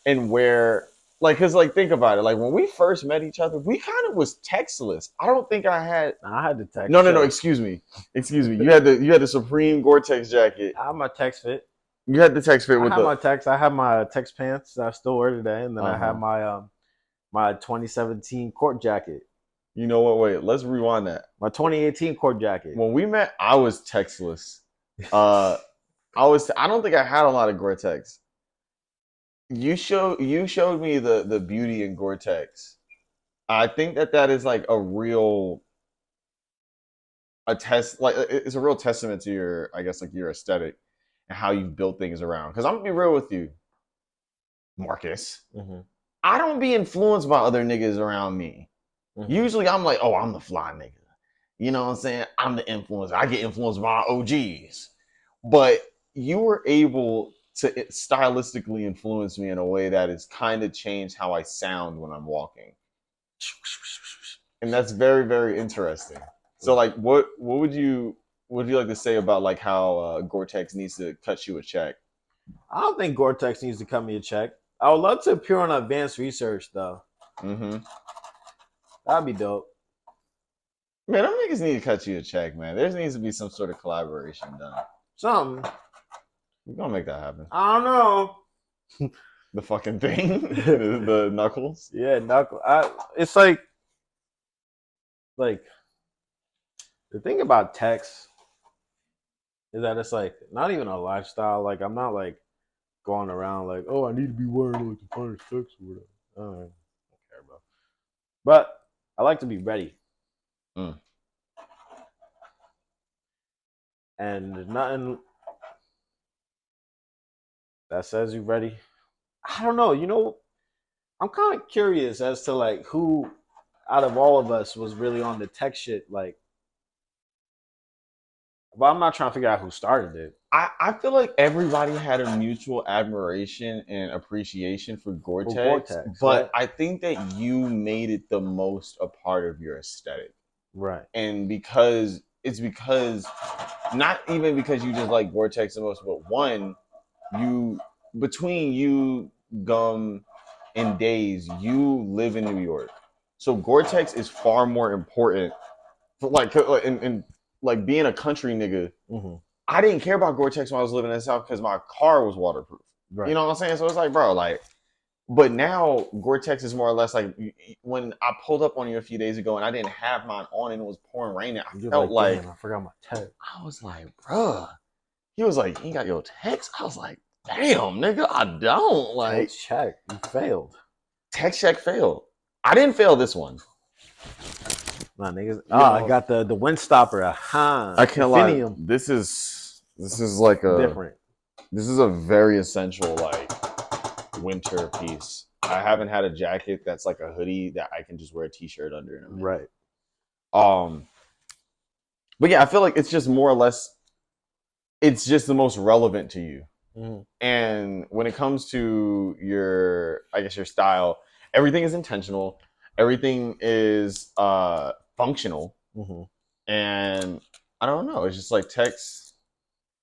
and where, like, because, like, think about it. Like, when we first met each other, we kind of was Texless. I don't think I had
the Tex.
No. Excuse me. You had the Supreme Gore-Tex jacket.
I had my Tex fit.
You had the Tex fit with
my Tex. I had my Tex pants that I still wear today, and then I had my my 2017 court jacket.
You know what? Wait, let's rewind that.
My 2018 court jacket.
When we met, I was Texless. I don't think I had a lot of Gore-Tex. You showed me the beauty in Gore-Tex. I think that is like a real it's a real testament to your, I guess, like, your aesthetic and how you've built things around. Because I'm gonna be real with you, Marcus. I don't be influenced by other niggas around me. Usually I'm like, oh, I'm the fly nigga. You know what I'm saying? I'm the influencer. I get influenced by OGs. But you were able to stylistically influence me in a way that has kind of changed how I sound when I'm walking. and that's very, very interesting. So, like, what would you like to say about like how Gore-Tex needs to cut you a check?
I don't think Gore-Tex needs to cut me a check. I would love to appear on Advanced Research though.
Mm-hmm.
That'd be dope.
Man, them niggas need to cut you a check, man. There needs to be some sort of collaboration done.
Something.
We're gonna make that happen.
I don't know.
The fucking thing, the knuckles.
Yeah, knuckle. It's like the thing about text is that it's like not even a lifestyle. Like I'm not like going around like, oh, I need to be wearing like the finest text or whatever. I don't care, bro. But I like to be ready.
Mm.
And there's nothing that says you're ready. I don't know. You know, I'm kind of curious as to like who out of all of us was really on the tech shit. Like, but I'm not trying to figure out who started it.
I feel like everybody had a mutual admiration and appreciation for Gore-Tex, but right? I think that you made it the most a part of your aesthetic.
Right.
And because not even because you just like Gore-Tex the most, but one, between you, Gum, and Days, you live in New York. So Gore-Tex is far more important for like being a country nigga.
Mm-hmm.
I didn't care about Gore-Tex when I was living in the South because my car was waterproof.
Right.
You know what I'm saying? So it's like, bro, like, but now Gore-Tex is more or less like when I pulled up on you a few days ago and I didn't have mine on and it was pouring rain. I felt like
I forgot my tech.
I was like, bruh. He was like, you got your text? I was like, damn, nigga, I don't. Like,
text check. You failed.
Text check failed. I didn't fail this one.
Nah, niggas. I got the wind stopper.
I can't lie. This is like
different.
This is a very essential like winter piece. I haven't had a jacket that's like a hoodie that I can just wear a t-shirt under in a minute.
Right.
But yeah, I feel like it's just more or less it's just the most relevant to you.
Mm-hmm.
And when it comes to your style, everything is intentional. Everything is functional.
Mm-hmm.
And I don't know. It's just like text.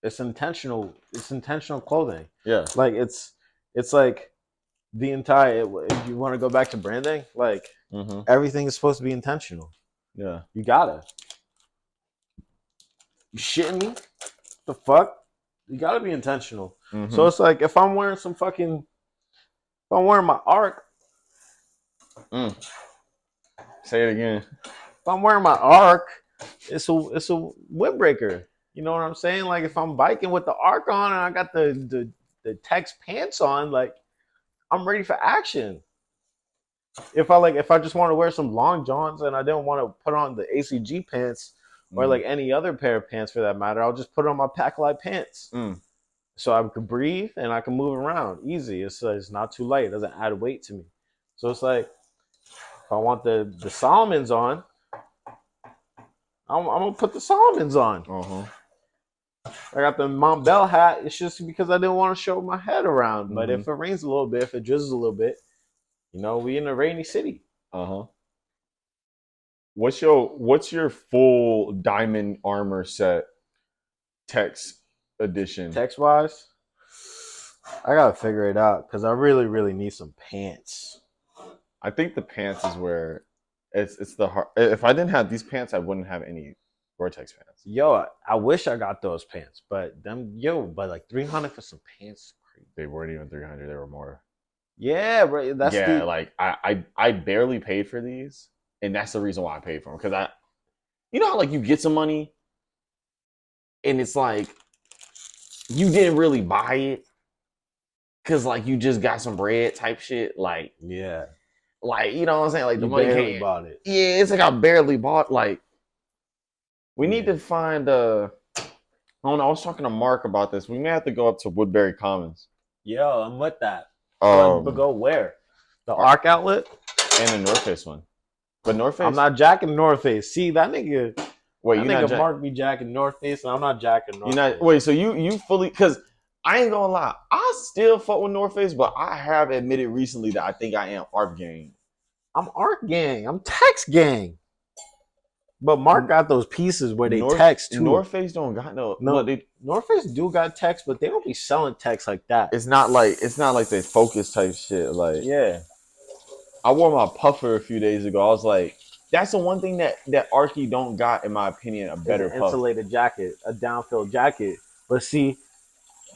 It's intentional. It's intentional clothing.
Yeah.
Like it's like the entire. If you want to go back to branding, like everything is supposed to be intentional.
Yeah.
You gotta. You shitting me? The fuck? You gotta be intentional. Mm-hmm. So it's like if I'm wearing my ARC.
Say it again.
If I'm wearing my ARC, it's a windbreaker. You know what I'm saying? Like if I'm biking with the ARC on and I got the Tex pants on, like I'm ready for action. If I just want to wear some long johns and I don't want to put on the ACG pants or like any other pair of pants for that matter, I'll just put on my Pack-Lite pants. So I can breathe and I can move around easy. It's not too light. It doesn't add weight to me. So it's like if I want the Solomons on, I'm gonna put the Solomons on. I got the Mont Bell hat. It's just because I didn't want to show my head around. But if it rains a little bit, if it drizzles a little bit, you know, we in a rainy city.
What's your full diamond armor set Tex edition?
Text wise, I gotta figure it out because I really, really need some pants.
I think the pants is where it's the hard. If I didn't have these pants, I wouldn't have any Gore-Tex pants.
Yo, I wish I got those pants, but like $300 for some pants.
They weren't even $300. They were more.
Yeah, right.
Like I barely paid for these, and that's the reason why I paid for them because you know how like you get some money, and it's like you didn't really buy it because like you just got some bread type shit. Like
yeah.
Like, you know what I'm saying? Like, the money
barely bought it.
Yeah, it's like I barely bought, like, we need to find, I don't know, I was talking to Mark about this. We may have to go up to Woodbury Commons.
Yo, I'm with that. But go where? The ARC outlet?
And the North Face one. But North Face?
I'm not jacking North Face. See, that nigga,
wait,
Mark be jacking North Face, and I'm not jacking North Face.
Wait, so you fully, because I ain't gonna lie, I still fuck with North Face, but I have admitted recently that I think I am ARC gang.
I'm ARC gang. I'm Tex gang. But Mark got those pieces where they
North,
text too.
North Face don't got no.
No,
They,
North Face do got text, but they don't be selling text like that.
it's not like the Focus type shit. Like
Yeah,
I wore my puffer a few days ago. I was like, that's the one thing that Arky don't got, in my opinion, a better
it's an
puff.
insulated jacket, a downfill jacket. But see,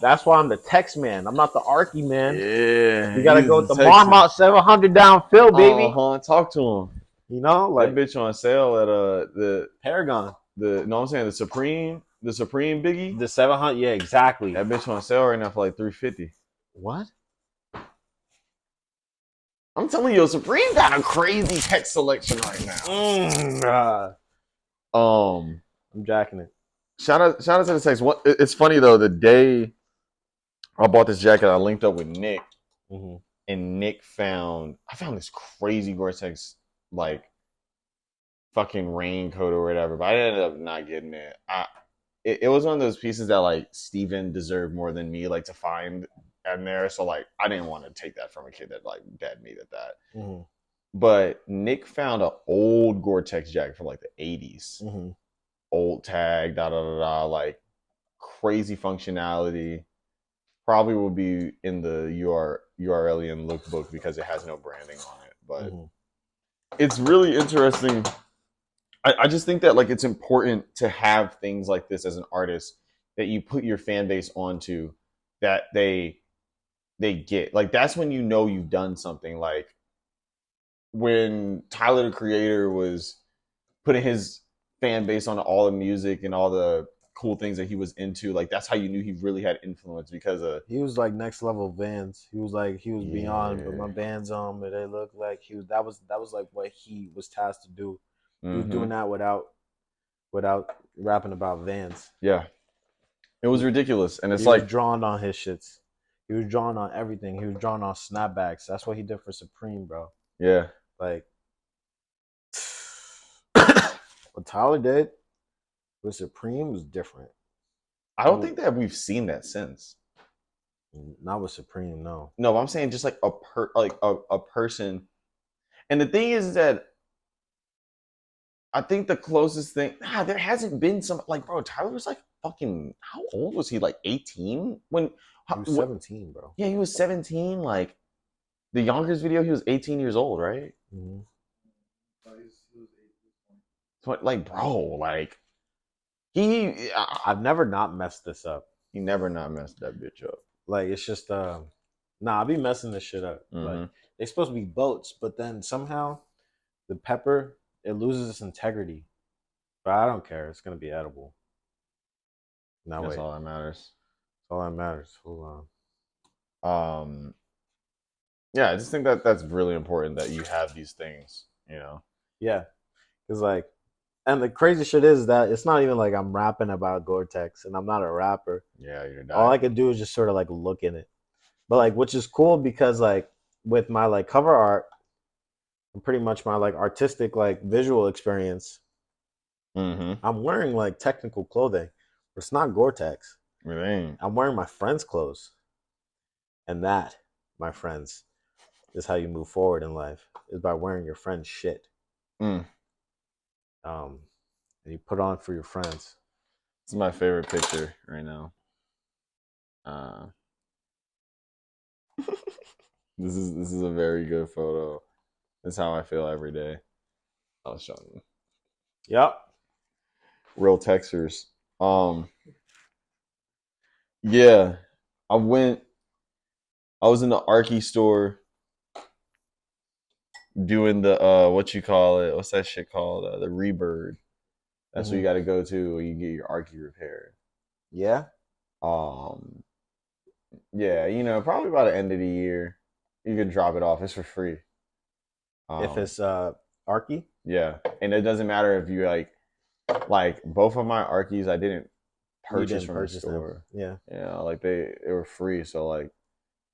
that's why I'm the text man. I'm not the Arky man.
Yeah,
You gotta go with the Marmot 700 downfill, baby.
Talk to him.
You know, like
that bitch on sale at the
Paragon.
No, I'm saying the Supreme Biggie.
The 700, yeah, exactly.
That bitch on sale right now for like $350.
What?
I'm telling you, Supreme got a crazy tech selection right now.
I'm jacking it.
Shout out to the text. It's funny though. The day I bought this jacket, I linked up with Nick, and Nick found this crazy Gore-Tex like fucking raincoat or whatever, but I ended up not getting it. It was one of those pieces that like Steven deserved more than me, like to find in there. So like I didn't want to take that from a kid that like dad needed that. But Nick found an old Gore-Tex jacket from like the 80s. Old tag, like crazy functionality. Probably will be in the URLian lookbook because it has no branding on it. But it's really interesting. I just think that like it's important to have things like this as an artist that you put your fan base onto, that they get. Like that's when you know you've done something. Like when Tyler the Creator was putting his fan base on all the music and all the cool things that he was into, like that's how you knew he really had influence, because
he was like next level Vans. He was beyond, but my Vans on, but they looked like that was like what he was tasked to do. He was doing that without rapping about Vans.
Yeah, it was ridiculous, and it's
he
like
was drawn on his shits. He was drawn on everything. He was drawn on snapbacks. That's what he did for Supreme, bro.
Yeah,
like what Tyler did with Supreme was different.
I don't think that we've seen that since.
Not with Supreme, no.
No, but I'm saying just like a person. And the thing is that I think the closest thing, there hasn't been some, like, bro, Tyler was like fucking, how old was he? Like 18? When
he was 17, bro.
Yeah, he was 17. Like the Yonkers video, he was 18 years old, right? Like, bro, like
I've never not messed this up.
He never not messed that bitch up.
Like it's just I be messing this shit up. Like they're supposed to be boats, but then somehow the pepper, it loses its integrity. But I don't care. It's gonna be edible.
That's all that matters.
That's all that matters. Hold
on. Yeah, I just think that that's really important that you have these things, you know?
Yeah. Because like, and the crazy shit is that it's not even like I'm rapping about Gore-Tex, and I'm not a rapper.
Yeah, you're not.
All I could do is just sort of like look in it. But like, which is cool because like with my like cover art, and pretty much my like artistic like visual experience, I'm wearing like technical clothing. But it's not Gore-Tex.
It ain't.
I'm wearing my friends' clothes. And that, my friends, is how you move forward in life, is by wearing your friend's shit. And you put on for your friends.
This is my favorite picture right now. This is a very good photo. This is how I feel every day. I'll show you.
Yep.
Real Texers. Yeah. I was in the Arky store doing the what you call it? What's that shit called? The Rebird. That's where you got to go to when you get your Arky repaired.
Yeah.
Yeah, you know, probably by the end of the year, you can drop it off. It's for free.
If it's Arky?
Yeah, and it doesn't matter if you like both of my Arkys, I didn't purchase from the store.
Them. Yeah.
Yeah, like they were free, so like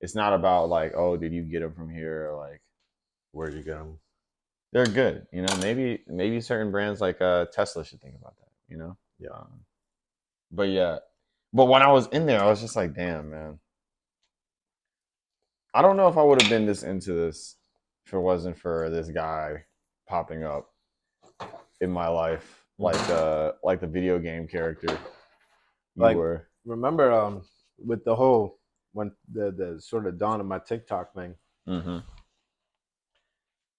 it's not about like, oh, did you get them from here, or like
where'd you get them?
They're good, you know. Maybe certain brands like Tesla should think about that, you know.
Yeah.
But yeah, but when I was in there, I was just like, damn, man. I don't know if I would have been this into this if it wasn't for this guy popping up in my life like the video game character you
Like,
were.
remember with the whole when the sort of dawn of my TikTok thing.
Mm-hmm.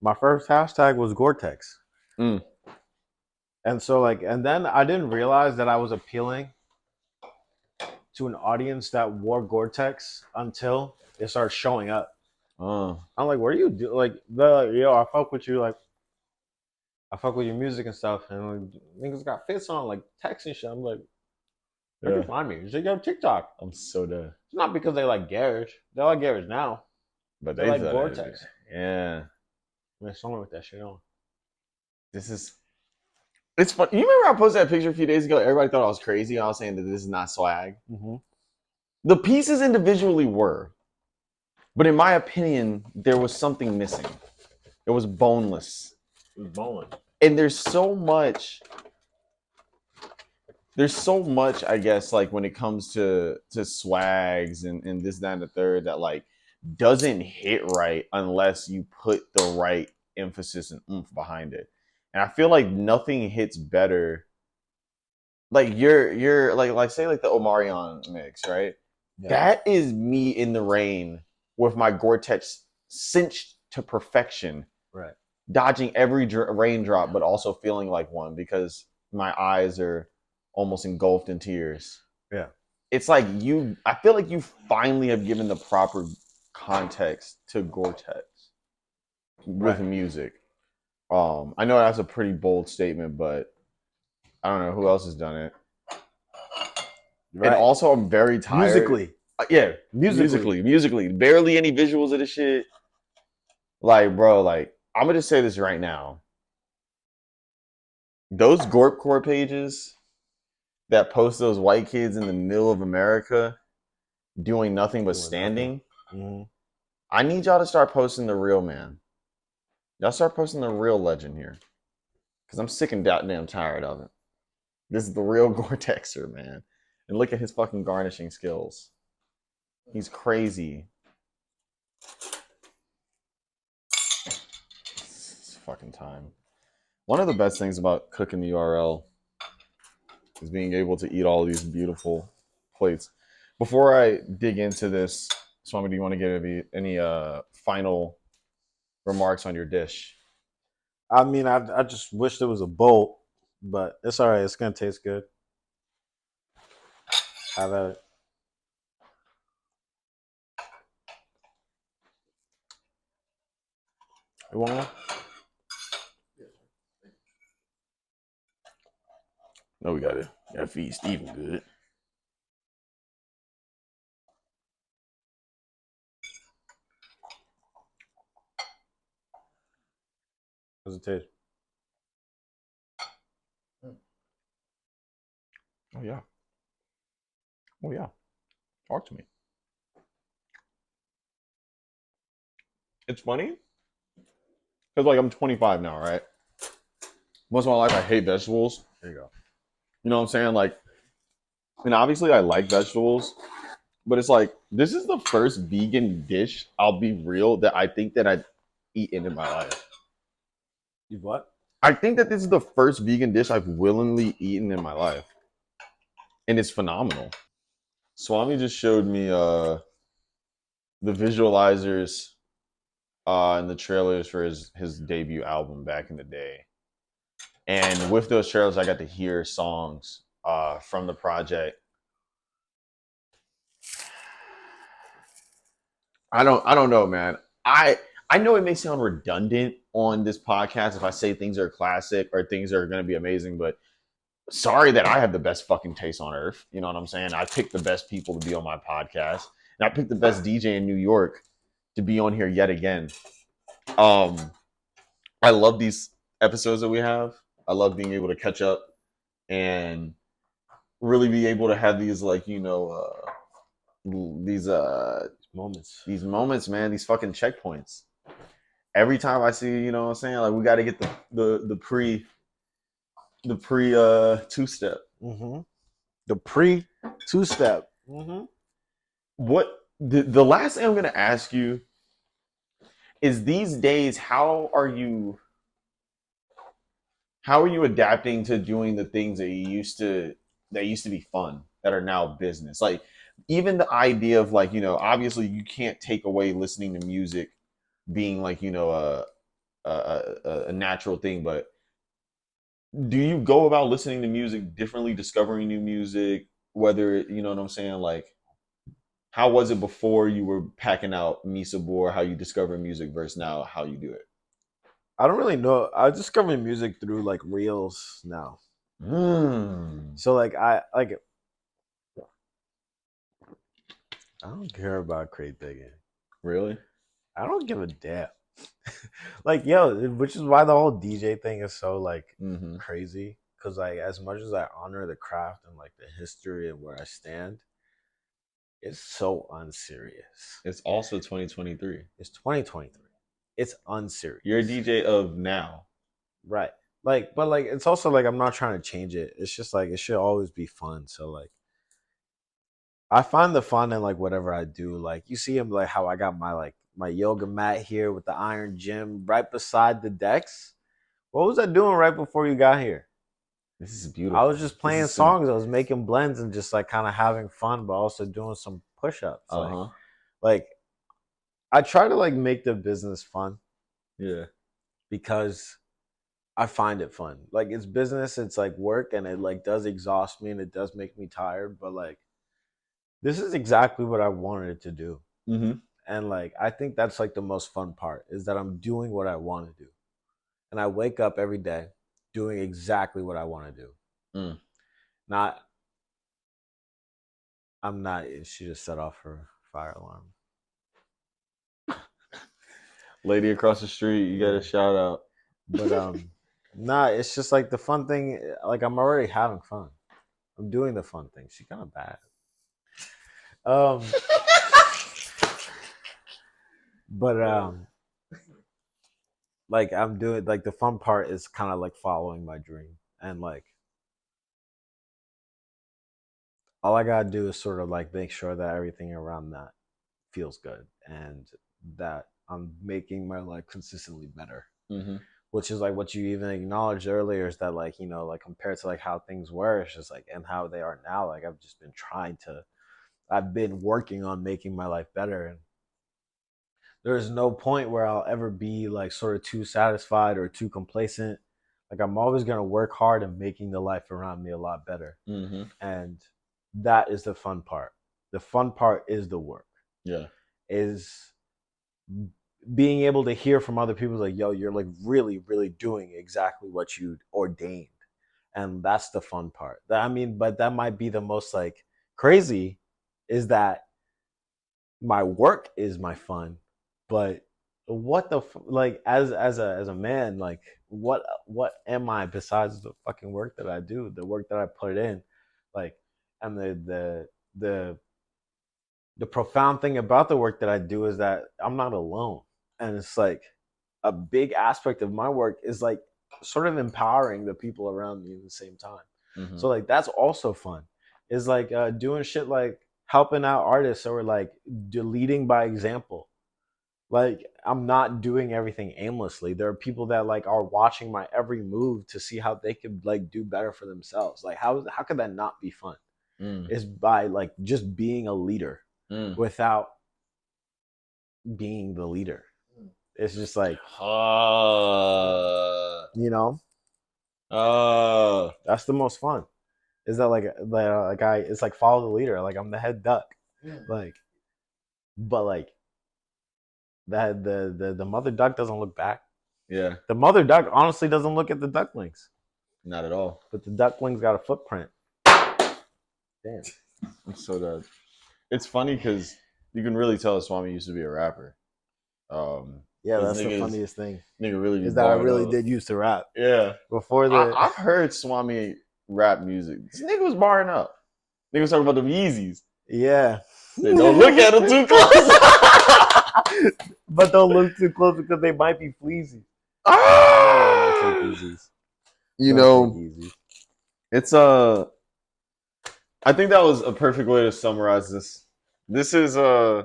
My first hashtag was Gore-Tex.
Mm.
And so and then I didn't realize that I was appealing to an audience that wore Gore-Tex until it started showing up. I'm like, what are you doing? Like, I fuck with you. Like, I fuck with your music and stuff. And like, niggas got fits on, like, text and shit. I'm like, where'd you find me? He's like, yo, TikTok.
I'm so dead.
It's not because they like Garage. They like Garage now.
But
they like Gore-Tex.
Yeah.
There's someone with that shit on.
It's fun. You remember I posted that picture a few days ago? Everybody thought I was crazy. I was saying that this is not swag.
Mm-hmm.
The pieces individually were. But in my opinion, there was something missing. It was boneless.
It was boneless.
And there's so much, I guess, like when it comes to swags and this, that, and the third, that like doesn't hit right unless you put the right emphasis and oomph behind it. And I feel like nothing hits better. Like you're like say like the Omarion mix, right? Yeah. That is me in the rain with my Gore-Tex cinched to perfection.
Right.
Dodging every raindrop, but also feeling like one because my eyes are almost engulfed in tears.
Yeah.
It's like I feel like you finally have given the proper context to Gore-Tex with music. I know that's a pretty bold statement, but I don't know who else has done it. Right. And also, I'm very tired. Musically. Barely any visuals of the shit. Like, bro, like, I'm gonna just say this right now. Those Gorpcore pages that post those white kids in the middle of America doing nothing but standing,
mm-hmm.
I need y'all to start posting the real man. Y'all start posting the real legend here. Because I'm sick and damn tired of it. This is the real Gore-Texer, man. And look at his fucking garnishing skills. He's crazy. It's fucking time. One of the best things about cooking the URL is being able to eat all these beautiful plates. Before I dig into this, Swami, do you want to give any final remarks on your dish?
I mean, I just wish there was a bowl, but it's all right. It's gonna taste good. Have at it. You want one?
No, we gotta feed Steven good.
How's it taste?
Oh yeah. Oh yeah. Talk to me. It's funny because like I'm 25 now, right? Most of my life I hate vegetables.
There you go.
You know what I'm saying? Like, and obviously I like vegetables, but it's like this is the first vegan dish, I'll be real, that I think that I've eaten in my life.
You what?
I think that this is the first vegan dish I've willingly eaten in my life. And it's phenomenal. Swami just showed me the visualizers and the trailers for his debut album back in the day. And with those trailers, I got to hear songs from the project. I don't know, man. I know it may sound redundant on this podcast if I say things are classic or things are going to be amazing, but sorry that I have the best fucking taste on earth. You know what I'm saying? I picked the best people to be on my podcast, and I picked the best DJ in New York to be on here yet again. I love these episodes that we have. I love being able to catch up and really be able to have these, like, you know, these moments, man, these fucking checkpoints. Every time I see, you know what I'm saying, like, we got to get the pre two-step.
Mm-hmm. The pre two-step.
Mm-hmm. What the last thing I'm gonna ask you is, these days, how are you how are you adapting to doing the things that used to be fun that are now business? Like even the idea of like, obviously you can't take away listening to music being like, a natural thing, but do you go about listening to music differently, discovering new music, whether you know what I'm saying? Like how was it before you were packing out Misa Bor, how you discover music versus now how you do it?
I don't really know. I discover music through like reels now. So like I don't care about crate digging.
Really?
I don't give a damn. Like which is why the whole DJ thing is so like crazy. Because like as much as I honor the craft and like the history and where I stand, it's so unserious.
It's also 2023.
It's 2023. It's unserious.
You're a DJ of now.
Right. Like, but like it's also like I'm not trying to change it. It's just like it should always be fun. So like I find the fun in like whatever I do. Like you see him like how I got my yoga mat here with the iron gym right beside the decks. What was I doing right before you got here?
This is beautiful.
I was just playing songs. I was making blends and just like kind of having fun, but also doing some push-ups. Like I try to like make the business fun.
Yeah.
Because I find it fun. Like it's business, it's like work, and it like does exhaust me and it does make me tired. But like this is exactly what I wanted to do. And like I think that's like the most fun part is that I'm doing what I want to do. And I wake up every day doing exactly what I want to do. She just set off her fire alarm.
Lady across the street, you got a shout out.
But it's just like the fun thing, like I'm already having fun. I'm doing the fun thing. She's kind of bad. But like I'm doing like the fun part is kind of like following my dream, and like all I gotta do is sort of like make sure that everything around that feels good and that I'm making my life consistently better. Which is like what you even acknowledged earlier is that like, like compared to like how things were, it's just like and how they are now, like I've been working on making my life better, and there's no point where I'll ever be like sort of too satisfied or too complacent. Like I'm always gonna work hard and making the life around me a lot better. And that is the fun part. The fun part is the work.
Yeah.
Is being able to hear from other people like, yo, you're like really, really doing exactly what you ordained. And that's the fun part. But that might be the most like crazy is that my work is my fun. But what the like as a man, like what am I besides the fucking work that I do, the work that I put in, like, and the profound thing about the work that I do is that I'm not alone, and it's like a big aspect of my work is like sort of empowering the people around me at the same time. So like that's also fun. Is like doing shit like helping out artists or like leading by example. Like I'm not doing everything aimlessly. There are people that like are watching my every move to see how they could like do better for themselves. Like how could that not be fun? Is by like just being a leader without being the leader. It's just like that's the most fun. Is that like it's like follow the leader. Like I'm the head duck. Like but like that the mother duck doesn't look back.
Yeah.
The mother duck honestly doesn't look at the ducklings.
Not at all.
But the ducklings got a footprint. Damn.
I'm so dead. It's funny because you can really tell Swami used to be a rapper.
Yeah, that's the funniest thing.
Nigga really
is that I really did used to rap.
Yeah.
Before
I've heard Swami rap music. This nigga was barring up. Nigga was talking about them Yeezys.
Yeah.
They don't look at them too close.
But don't look too close because they might be fleazy.
You know, it's I think that was a perfect way to summarize this. This is I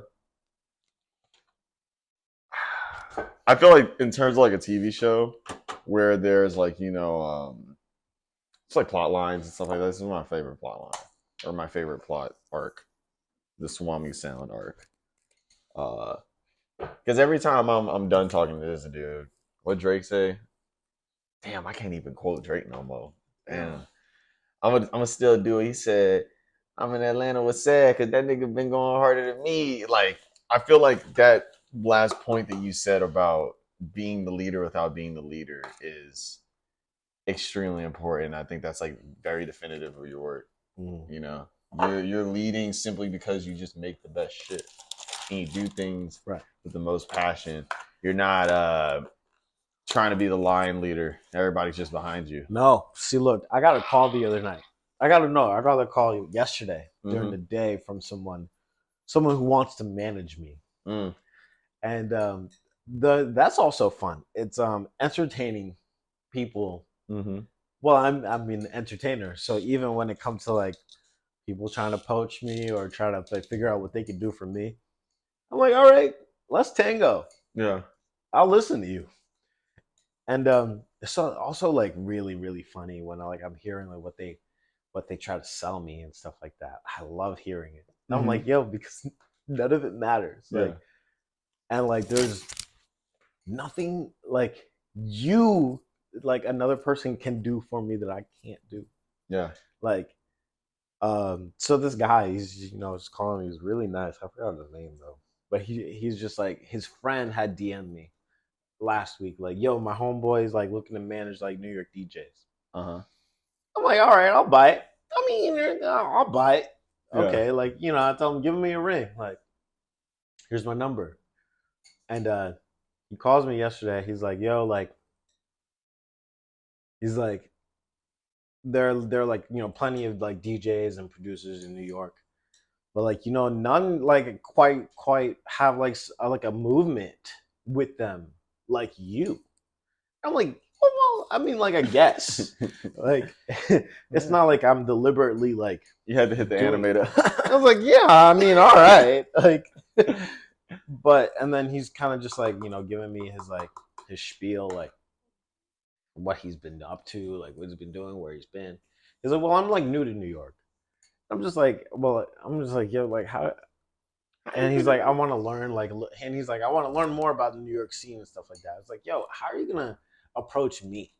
feel like in terms of like a TV show, where there's like, it's like plot lines and stuff like that. This is my favorite plot line, or my favorite plot arc, the Swami Sound arc. Because every time I'm done talking to this dude, what Drake say? Damn, I can't even quote Drake no more. Damn, I'm gonna still do it. He said, "I'm in Atlanta with sad because that nigga been going harder than me." Like, I feel like that last point that you said about being the leader without being the leader is extremely important. I think that's like very definitive of your work. You know, you're leading simply because you just make the best shit and you do things with the most passion. You're not trying to be the line leader. Everybody's just behind you.
No, see, look, I got a call the other night. I'd rather call you yesterday during the day from someone who wants to manage me. And that's also fun. It's entertaining people. Well, I'm an entertainer, so even when it comes to like people trying to poach me or try to like, figure out what they can do for me, I'm like, all right, let's tango.
Yeah,
I'll listen to you. And it's also like really, really funny when I'm hearing like what they try to sell me and stuff like that. I love hearing it. I'm like, yo, because none of it matters. Like, and like there's nothing like you like another person can do for me that I can't do.
Yeah.
Like, so this guy, he's just calling me. He's really nice. I forgot his name though, but he's just like his friend had DM'd me last week, like, yo, my homeboy is like looking to manage like New York DJs. I'm like, all right, I'll buy it. I mean, I'll buy it. Okay, yeah. Like, I tell him, give me a ring. Like, here's my number. And he calls me yesterday. He's like, yo, like, he's like, there are like, plenty of like DJs and producers in New York, but like, none like quite have like a movement with them like you. I'm like, oh, well, I mean, like, I guess. Like, it's not like I'm deliberately, like...
You had to hit the animator.
I was like, yeah, I mean, all right. Like, but, and then he's kind of just, like, giving me his spiel, like, what he's been up to, like, what he's been doing, where he's been. He's like, well, I'm, like, new to New York. I'm just like, yo, like, how... And he's like, I want to learn, like, and he's like, I want to learn more about the New York scene and stuff like that. It's like, yo, how are you going to approach me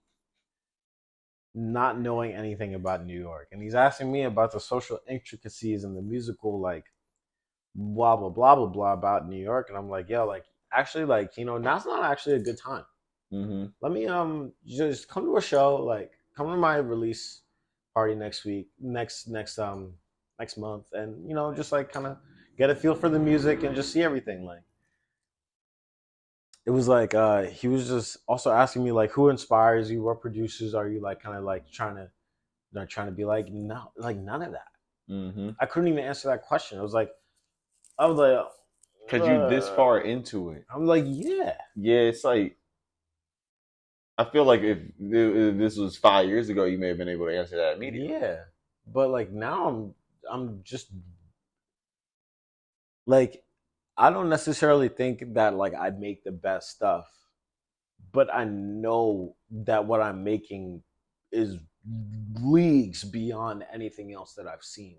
not knowing anything about New York? And he's asking me about the social intricacies and the musical, like, blah, blah, blah, blah, blah about New York. And I'm like, yo, like, actually, like, now's not actually a good time. Let me just come to a show, like, come to my release party next month, and just like kind of get a feel for the music and just see everything. Like, it was like he was just also asking me like, who inspires you, what producers are you like kind of like trying to be like, no, like none of that. I couldn't even answer that question. I was like
because you this far into it.
I'm like, yeah,
it's like, I feel like if this was 5 years ago, you may have been able to answer that immediately.
Yeah, but like now I'm just like, I don't necessarily think that like I make the best stuff, but I know that what I'm making is leagues beyond anything else that I've seen,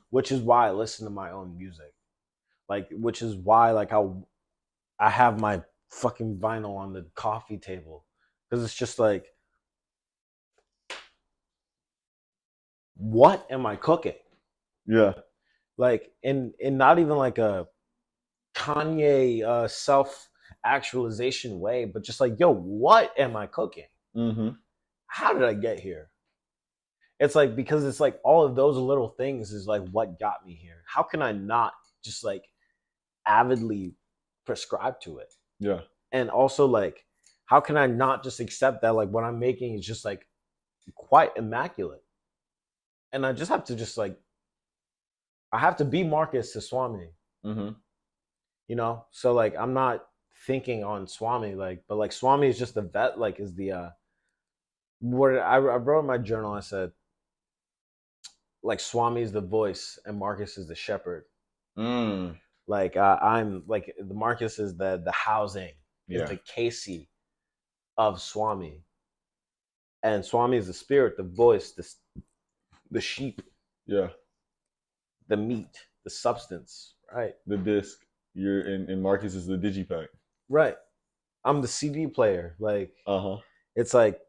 which is why I listen to my own music, like, which is why like I have my fucking vinyl on the coffee table, because it's just like, what am I cooking?
Yeah.
Like, in not even like a Kanye self-actualization way, but just like, yo, what am I cooking? How did I get here? It's like, because it's like all of those little things is like what got me here. How can I not just like avidly prescribe to it?
Yeah.
And also, like, how can I not just accept that like what I'm making is just like quite immaculate? And I just have to just like, I have to be Marcus to Swami. So like, I'm not thinking on Swami, like, but like Swami is just the vet, like, is the what I wrote in my journal. I said, like, Swami is the voice and Marcus is the shepherd. Like, I'm like, the Marcus is the housing, is the Casey of Swami. and Swami is the spirit, the voice, the sheep,
Yeah.
the meat, the substance, right?
The disc. You're and Marcus is the digipack.
Right. I'm the CD player. Like,
Uh-huh.
it's like,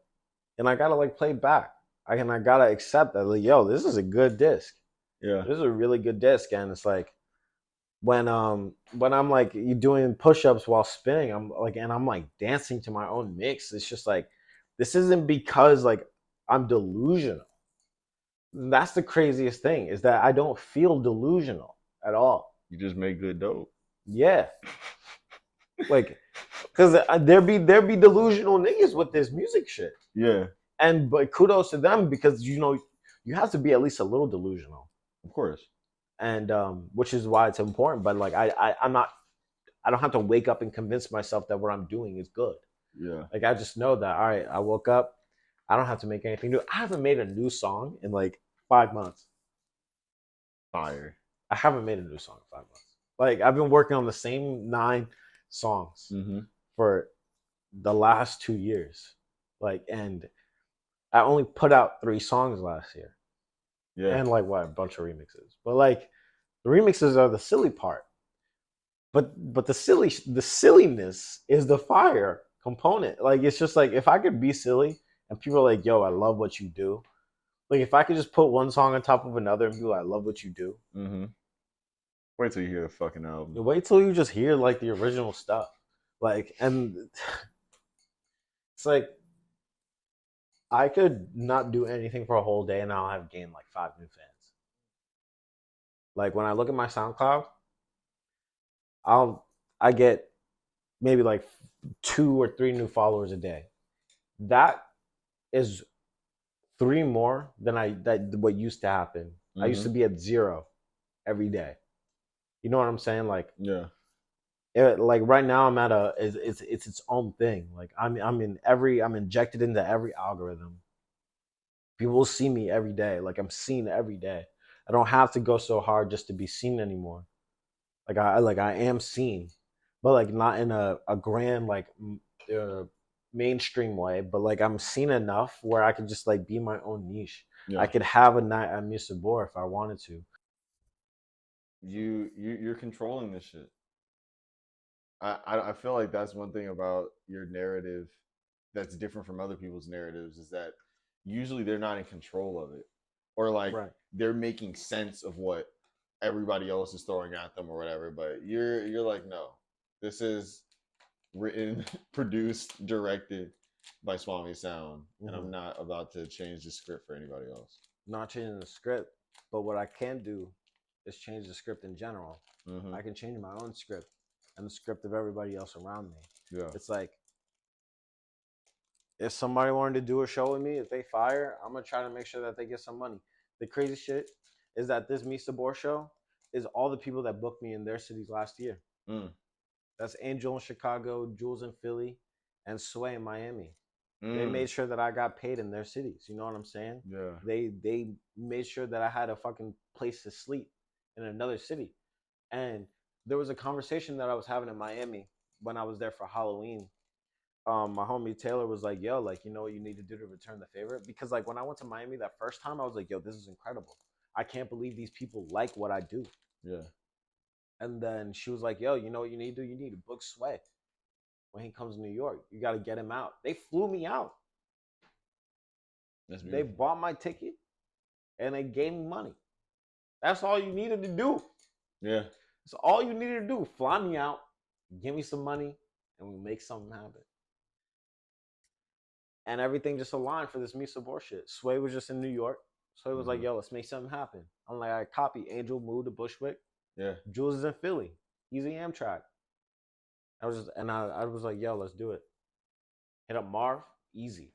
and I gotta like play back. I gotta accept that. Like, yo, this is a good disc.
Yeah.
This is a really good disc, and it's like when I'm like you doing push-ups while spinning, I'm like dancing to my own mix. It's just like this isn't because like I'm delusional. That's the craziest thing is that I don't feel delusional at all.
You just make good dope.
Yeah, like because there be delusional niggas with this music shit.
Yeah.
And but kudos to them because you have to be at least a little delusional.
Of course.
And which is why it's important. But like I don't have to wake up and convince myself that what I'm doing is good.
Yeah.
Like I just know that all right, I woke up, I don't have to make anything new. I haven't made a new song in like 5 months.
Fire.
I haven't made a new song in 5 months. Like I've been working on the same 9 songs for the last 2 years. Like and I only put out 3 songs last year.
Yeah.
And like what a bunch of remixes. But like the remixes are the silly part. But the silliness is the fire component. Like it's just like if I could be silly and people are like, yo, I love what you do. Like if I could just put one song on top of another and be like, I love what you do.
Wait till you hear the fucking album.
Wait till you just hear like the original stuff. Like and it's like I could not do anything for a whole day and I'll have gained like 5 new fans. Like when I look at my SoundCloud, I get maybe like 2 or 3 new followers a day. That is 3 more than what used to happen. I used to be at 0 every day. You know what I'm saying? Like
yeah.
Like right now I'm at it's its own thing. Like I'm injected into every algorithm. People see me every day. Like I'm seen every day. I don't have to go so hard just to be seen anymore. Like I am seen, but like not in a grand like mainstream way. But like I'm seen enough where I can just like be my own niche. Yeah. I could have a night at Mr. Boar if I wanted to.
You're controlling this shit. I feel like that's one thing about your narrative that's different from other people's narratives is that usually they're not in control of it, or like they're making sense of what everybody else is throwing at them or whatever. But you're like, no, this is written, produced, directed by Swami Sound, and I'm not about to change the script for anybody else.
Not changing the script, but what I can do is change the script in general. I can change my own script and the script of everybody else around me. Yeah, it's like if somebody wanted to do a show with me, if they fire, I'm gonna try to make sure that they get some money. The crazy shit is that this Mr. Boar show is all the people that booked me in their cities last year. That's Angel in Chicago, Jules in Philly, and Sway in Miami. They made sure that I got paid in their cities. You know what I'm saying? Yeah. They made sure that I had a fucking place to sleep in another city. And there was a conversation that I was having in Miami when I was there for Halloween. My homie Taylor was like, yo, like, you know what you need to do to return the favor? Because like when I went to Miami that first time, I was like, yo, this is incredible. I can't believe these people like what I do. Yeah. And then she was like, yo, you know what you need to do? You need to book Sway. When he comes to New York, you got to get him out. They flew me out. They bought my ticket and they gave me money. That's all you needed to do. Yeah. That's all you needed to do. Fly me out, give me some money, and we make something happen. And everything just aligned for this Mr. Boar shit. Sway was just in New York. Sway was like, yo, let's make something happen. I'm like, I copy. Angel moved to Bushwick. Yeah. Jules is in Philly. He's in Amtrak. I was like, yo, let's do it. Hit up Marv, easy.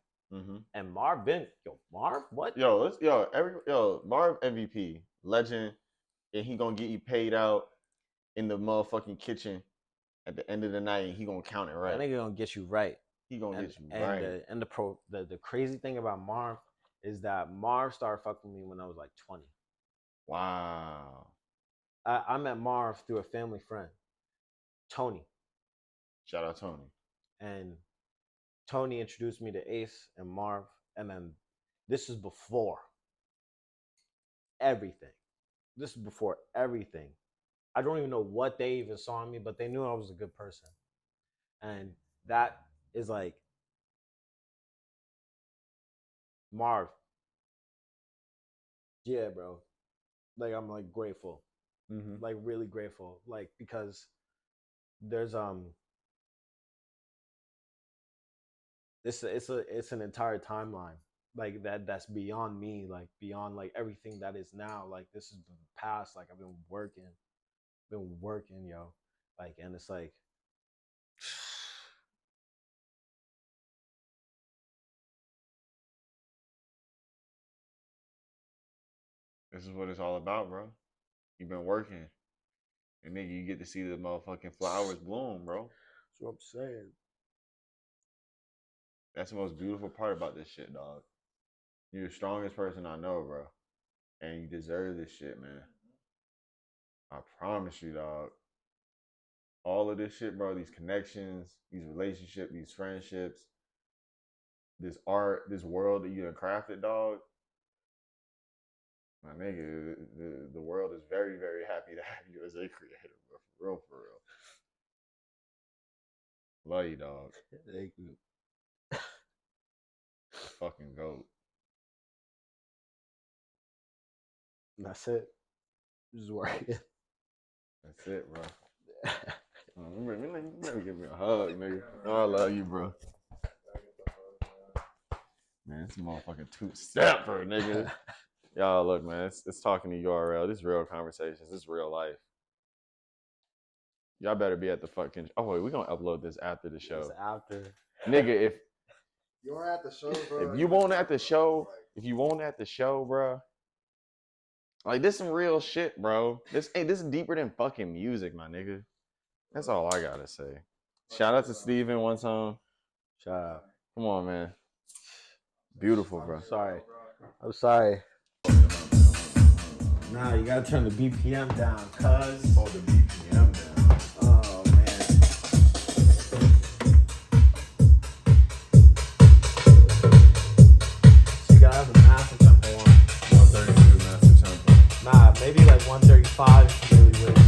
And Marv been, Marv, what?
Marv MVP, legend, and he gonna get you paid out in the motherfucking kitchen at the end of the night, and he gonna count it right.
That nigga gonna get you right.
He gonna get you right.
And the crazy thing about Marv is that Marv started fucking me when I was like 20.
Wow.
I met Marv through a family friend, Tony.
Shout out Tony.
And Tony introduced me to Ace and Marv, And then this is before everything. This is before everything. I don't even know what they even saw in me, but they knew I was a good person. And that is like, Marv. Yeah, bro. Like, I'm like grateful. Like, really grateful. Like, because there's it's an entire timeline like that's beyond me, like beyond like everything that is now. Like, this is the past. Like, I've been working, yo. Like, and it's like
This is what it's all about, bro. You've been working. And nigga, you get to see the motherfucking flowers bloom, bro.
that's what I'm saying.
That's the most beautiful part about this shit, dog. You're the strongest person I know, bro. And you deserve this shit, man. I promise you, dog. All of this shit, bro, these connections, these relationships, these friendships, this art, this world that you done crafted, dog. My nigga, the world is very, very happy to have you as a creator, bro. For real, for real. Love you, dog.
Thank you.
Fucking goat.
That's it. Just working.
That's it, bro. Let me give me a hug, nigga. Oh, I love you, bro. Man, it's a motherfucking two-stepper, nigga. Y'all, look, man, it's talking to URL. This is real conversations. This is real life. Y'all better be at the fucking... Oh, wait, we're going to upload this after the show.
It's after.
Nigga, if...
You weren't at the show, bro.
If you won't at the show, bro... Like, this some real shit, bro. This is deeper than fucking music, my nigga. That's all I gotta say. Shout out to Steven one time.
Shout out.
Come on, man. Beautiful, bro.
I'm sorry. Nah, you gotta turn the BPM down, cuz.
Oh, the BPM down.
Oh, man. So you gotta have the master tempo on.
132 master tempo.
Nah, maybe like 135 if you really wish.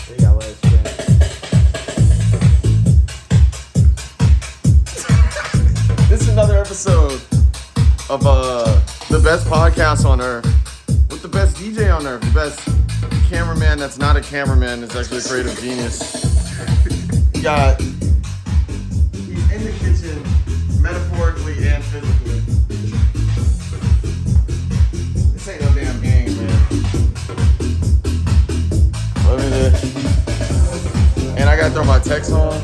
There you gotta let it spin.
This is another episode of the best podcast on earth. With the best DJ on earth. The best cameraman that's not a cameraman is actually a creative genius. He's in the kitchen, metaphorically and physically. This ain't no damn game, man. Let me do. And I gotta throw my text on.